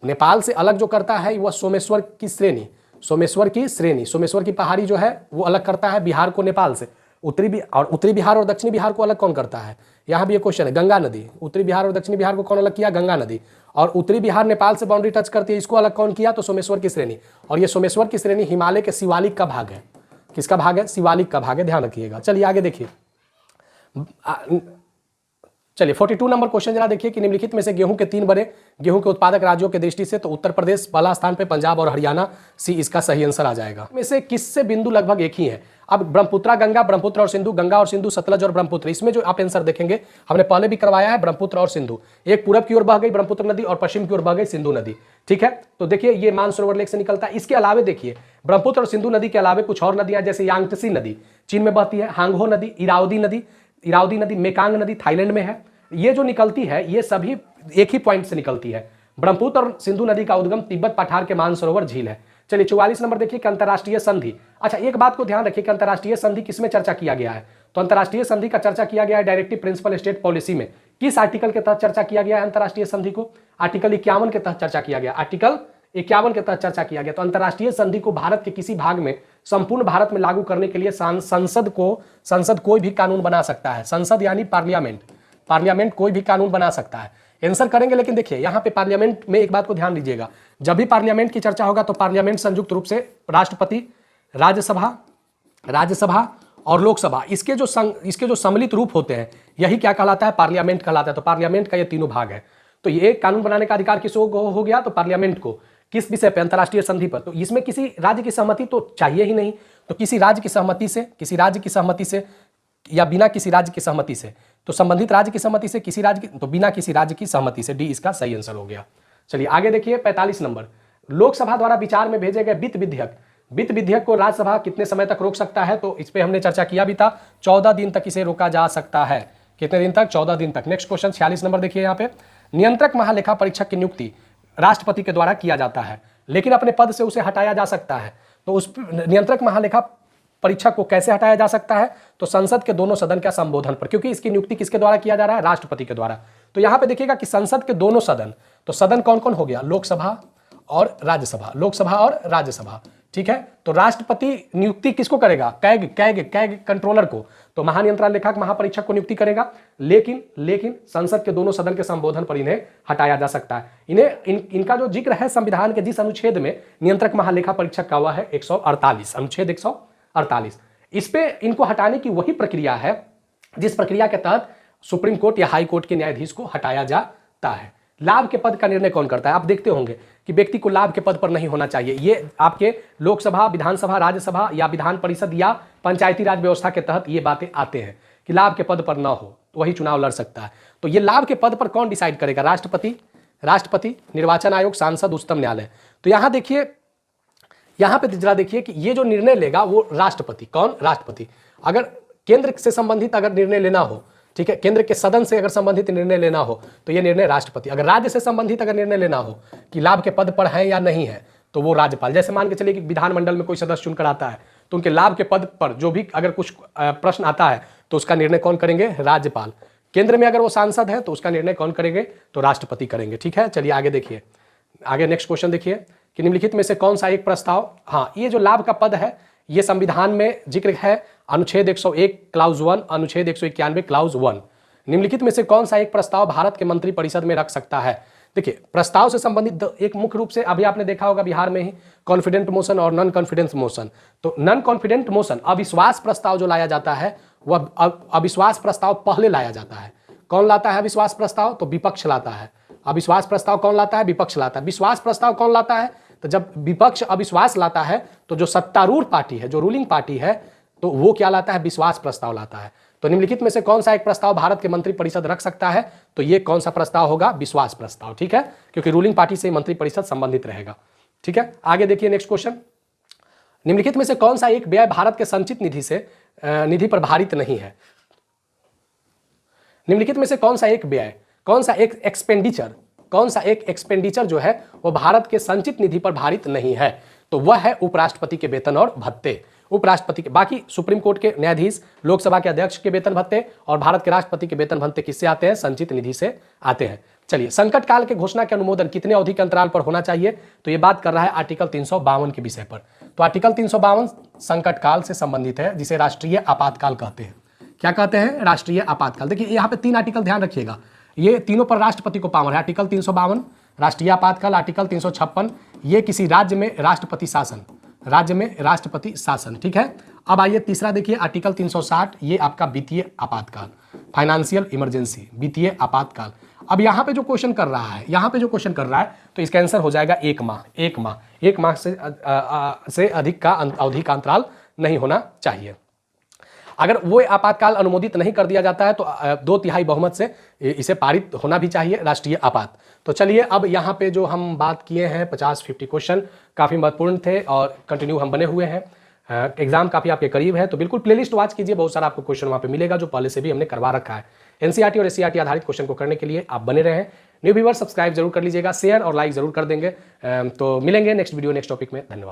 नेपाल से अलग जो करता है वह सोमेश्वर की श्रेणी, सोमेश्वर की पहाड़ी जो है वो अलग करता है बिहार को नेपाल से। उत्तरी बिहार और दक्षिणी बिहार को अलग कौन करता है, यहाँ भी ये क्वेश्चन है। गंगा नदी, उत्तरी बिहार और दक्षिणी बिहार को कौन अलग किया, गंगा नदी। और उत्तरी बिहार नेपाल से बाउंड्री टच करती है, इसको अलग कौन किया, तो सोमेश्वर की श्रेणी। और ये सोमेश्वर की श्रेणी हिमालय के शिवालिक का भाग है। किसका भाग है, शिवालिक का भाग है, ध्यान रखिएगा। चलिए आगे देखिए, चलिए 42 नंबर क्वेश्चन जरा देखिए कि निम्नलिखित में से गेहूं के 3 बड़े गेहूं के उत्पादक राज्यों के दृष्टि से, तो उत्तर प्रदेश पहला स्थान पे, पंजाब और हरियाणा सी इसका सही आंसर आ जाएगा। में से किससे बिंदु लगभग एक ही है। अब ब्रह्मपुत्र गंगा, ब्रह्मपुत्र और सिंधु, गंगा और सिंधु, सतलज और ब्रह्मपुत्र, इसमें जो आप आंसर देखेंगे हमने पहले भी करवाया है, ब्रह्मपुत्र और सिंधु। एक पूरब की ओर बह गई ब्रह्मपुत्र नदी और पश्चिम की ओर बह गई सिंधु नदी, ठीक है। तो देखिए ये मानसरोवर लेक से निकलता है। इसके अलावे देखिए ब्रह्मपुत्र और सिंधु नदी के अलावे कुछ और नदियां, जैसे यांगत्सी नदी चीन में बहती है, हांगहो नदी, इरावदी नदी, मेकांग नदी थाईलैंड में है। ये जो निकलती है ये सभी एक ही पॉइंट से निकलती है। ब्रह्मपुत्र और सिंधु नदी का उद्गम तिब्बत पठार के मानसरोवर झील है। चलिए 44 नंबर देखिए कि अंतर्राष्ट्रीय संधि। अच्छा, एक बात को ध्यान रखिए कि अंतर्राष्ट्रीय संधि किसमें चर्चा किया गया है, तो अंतर्राष्ट्रीय संधि का चर्चा किया गया है डायरेक्टिव प्रिंसिपल स्टेट पॉलिसी में। किस आर्टिकल के तहत चर्चा किया गया है अंतर्राष्ट्रीय संधि को, आर्टिकल 51 के तहत चर्चा किया गया, आर्टिकल 51 के तहत चर्चा किया गया। तो अंतर्राष्ट्रीय संधि को भारत के किसी भाग में संपूर्ण भारत में लागू करने के लिए संसद कोई भी कानून बना सकता है। संसद यानी पार्लियामेंट कोई भी कानून बना सकता है। आंसर करेंगे, लेकिन देखिए यहाँ पे पार्लियामेंट में एक बात को ध्यान दीजिएगा, जब भी पार्लियामेंट की चर्चा होगा तो पार्लियामेंट संयुक्त रूप से राष्ट्रपति, राज्यसभा और लोकसभा, इसके जो सम्मिलित रूप होते हैं यही क्या कहलाता है, पार्लियामेंट कहलाता है। तो पार्लियामेंट का ये तीनों भाग है। तो ये कानून बनाने का अधिकार किसको हो गया, तो पार्लियामेंट को। किस विषय पे, अंतर्राष्ट्रीय संधि पर। तो इसमें किसी राज्य की सहमति तो चाहिए ही नहीं, तो किसी राज्य की सहमति से या बिना किसी राज्य की सहमति से, तो संबंधित राज्य की सहमति से, किसी राज्य की, तो बिना किसी राज्य की सहमति से, डी इसका सही आंसर हो गया। चलिए आगे देखिए 45 नंबर, लोकसभा द्वारा विचार में भेजे गए वित्त विधेयक को राज्यसभा कितने समय तक रोक सकता है, तो इस पे हमने चर्चा किया भी था, 14 दिन तक इसे रोका जा सकता है। कितने दिन तक, 14 दिन तक। नेक्स्ट क्वेश्चन 46 नंबर देखिए, यहाँ पे नियंत्रक महालेखा परीक्षक की नियुक्ति राष्ट्रपति के द्वारा किया जाता है, लेकिन अपने पद से उसे हटाया जा सकता है। तो उस नियंत्रक महालेखा परीक्षक को कैसे हटाया जा सकता है, तो संसद के दोनों सदन का संबोधन पर, क्योंकि इसकी नियुक्ति किसके द्वारा किया जा रहा है, राष्ट्रपति के द्वारा। तो यहां पे देखिएगा कि संसद के दोनों सदन, तो सदन कौन कौन हो गया, लोकसभा और राज्यसभा, ठीक है। तो राष्ट्रपति नियुक्ति किसको करेगा? कैग कैग कैग कंट्रोलर को, तो महानियंत्रण लेखक महापरीक्षक को नियुक्ति करेगा। लेकिन संसद के दोनों सदन के संबोधन पर इन्हें हटाया जा सकता है। इनका जो जिक्र है संविधान के जिस अनुच्छेद में नियंत्रक महालेखा परीक्षक का हुआ है 148, अनुच्छेद 148, इस पे इनको हटाने की वही प्रक्रिया है जिस प्रक्रिया के तहत सुप्रीम कोर्ट या हाई कोर्ट के न्यायाधीश को हटाया जाता है। लाभ के पद का निर्णय कौन करता है? आप देखते होंगे कि व्यक्ति को लाभ के पद पर नहीं होना चाहिए। ये आपके लोकसभा, विधानसभा, राज्यसभा या विधान परिषद या पंचायती राज व्यवस्था के तहत ये बातें आते हैं कि लाभ के पद पर ना हो तो वही चुनाव लड़ सकता है। तो ये लाभ के पद पर कौन डिसाइड करेगा? राष्ट्रपति, निर्वाचन आयोग, सांसद, उच्चतम न्यायालय। तो यहां देखिए, यहां पे जरा देखिए कि ये जो निर्णय लेगा वो राष्ट्रपति। कौन? राष्ट्रपति। अगर केंद्र से संबंधित अगर निर्णय लेना हो, ठीक है, केंद्र के सदन से अगर संबंधित निर्णय लेना हो तो ये निर्णय राष्ट्रपति। अगर राज्य से संबंधित अगर निर्णय लेना हो कि लाभ के पद पर है या नहीं है तो वो राज्यपाल। जैसे मान के चलिए कि विधानमंडल में कोई सदस्य चुनकर आता है तो उनके लाभ के पद पर जो भी अगर कुछ प्रश्न आता है तो उसका निर्णय कौन करेंगे? राज्यपाल। केंद्र में अगर वो सांसद है तो उसका निर्णय कौन करेंगे? तो राष्ट्रपति करेंगे। ठीक है, चलिए आगे देखिए, आगे नेक्स्ट क्वेश्चन देखिए कि निम्नलिखित में से कौन सा एक प्रस्ताव, हाँ, ये जो लाभ का पद है ये संविधान में जिक्र है, अनुच्छेद 101 क्लाउज 1, अनुच्छेद 191 क्लाउज 1। निम्नलिखित में से कौन सा एक प्रस्ताव भारत के मंत्रिपरिषद में रख सकता है? देखिए, प्रस्ताव से संबंधित एक मुख्य रूप से अभी आपने देखा होगा बिहार में ही कॉन्फिडेंट मोशन और नॉन कॉन्फिडेंस मोशन। तो नॉन कॉन्फिडेंट मोशन, अविश्वास प्रस्ताव जो लाया जाता है वह अविश्वास प्रस्ताव पहले लाया जाता है। कौन लाता है अविश्वास प्रस्ताव? तो विपक्ष लाता है। अविश्वास प्रस्ताव कौन लाता है? विपक्ष लाता है। विश्वास प्रस्ताव कौन लाता है? तो जब विपक्ष अविश्वास लाता है तो जो सत्तारूढ़ पार्टी है, जो रूलिंग पार्टी है, तो वो क्या लाता है? विश्वास प्रस्ताव लाता है। तो निम्नलिखित में से कौन सा एक प्रस्ताव भारत के मंत्रिपरिषद रख सकता है? तो ये कौन सा प्रस्ताव होगा? विश्वास प्रस्ताव। ठीक है, क्योंकि रूलिंग पार्टी से मंत्रिपरिषद संबंधित रहेगा। ठीक है, आगे देखिए नेक्स्ट क्वेश्चन। निम्नलिखित में से कौन सा एक व्यय भारत के संचित निधि पर भारित नहीं है? निम्नलिखित में से कौन सा एक व्यय, कौन सा एक एक्सपेंडिचर जो है वो भारत के संचित निधि पर भारित नहीं है? तो वह है उपराष्ट्रपति के वेतन और भत्ते। उपराष्ट्रपति के, बाकी सुप्रीम कोर्ट के न्यायाधीश, लोकसभा के अध्यक्ष के वेतन भत्ते और भारत के राष्ट्रपति के वेतन भत्ते किससे आते हैं? संचित निधि से आते हैं। चलिए, संकट काल के घोषणा के अनुमोदन कितने अवधि के अंतराल पर होना चाहिए? तो ये बात कर रहा है आर्टिकल 352 के विषय पर। तो आर्टिकल 352 संकट काल से संबंधित है, जिसे राष्ट्रीय आपातकाल कहते हैं। क्या कहते हैं? राष्ट्रीय आपातकाल। देखिए यहाँ पे 3 आर्टिकल ध्यान रखिएगा, ये तीनों पर राष्ट्रपति को पावर है। आर्टिकल 352 राष्ट्रीय आपातकाल, आर्टिकल 356 ये किसी राज्य में राष्ट्रपति शासन, ठीक है। अब आइए तीसरा देखिए, आर्टिकल 360 ये आपका वित्तीय आपातकाल, फाइनेंशियल इमरजेंसी, वित्तीय आपातकाल। अब यहाँ पे जो क्वेश्चन कर रहा है, तो इसका आंसर हो जाएगा 1 माह। 1 माह से अधिक का अवधि का अंतराल नहीं होना चाहिए। अगर वो आपातकाल अनुमोदित नहीं कर दिया जाता है तो 2/3 बहुमत से इसे पारित होना भी चाहिए, राष्ट्रीय आपात। तो चलिए, अब यहाँ पे जो हम बात किए हैं 50-50 क्वेश्चन काफ़ी महत्वपूर्ण थे और कंटिन्यू हम बने हुए हैं। एग्जाम काफ़ी आपके करीब है, तो बिल्कुल प्लेलिस्ट वॉच कीजिए, बहुत सारा आपको क्वेश्चन वहाँ पे मिलेगा जो पहले से भी हमने करवा रखा है। एनसीईआरटी और एससीईआरटी आधारित क्वेश्चन को करने के लिए आप बने रहें। न्यू व्यूअर सब्सक्राइब जरूर कर लीजिएगा, शेयर और लाइक जरूर कर देंगे। तो मिलेंगे नेक्स्ट वीडियो नेक्स्ट टॉपिक में। धन्यवाद।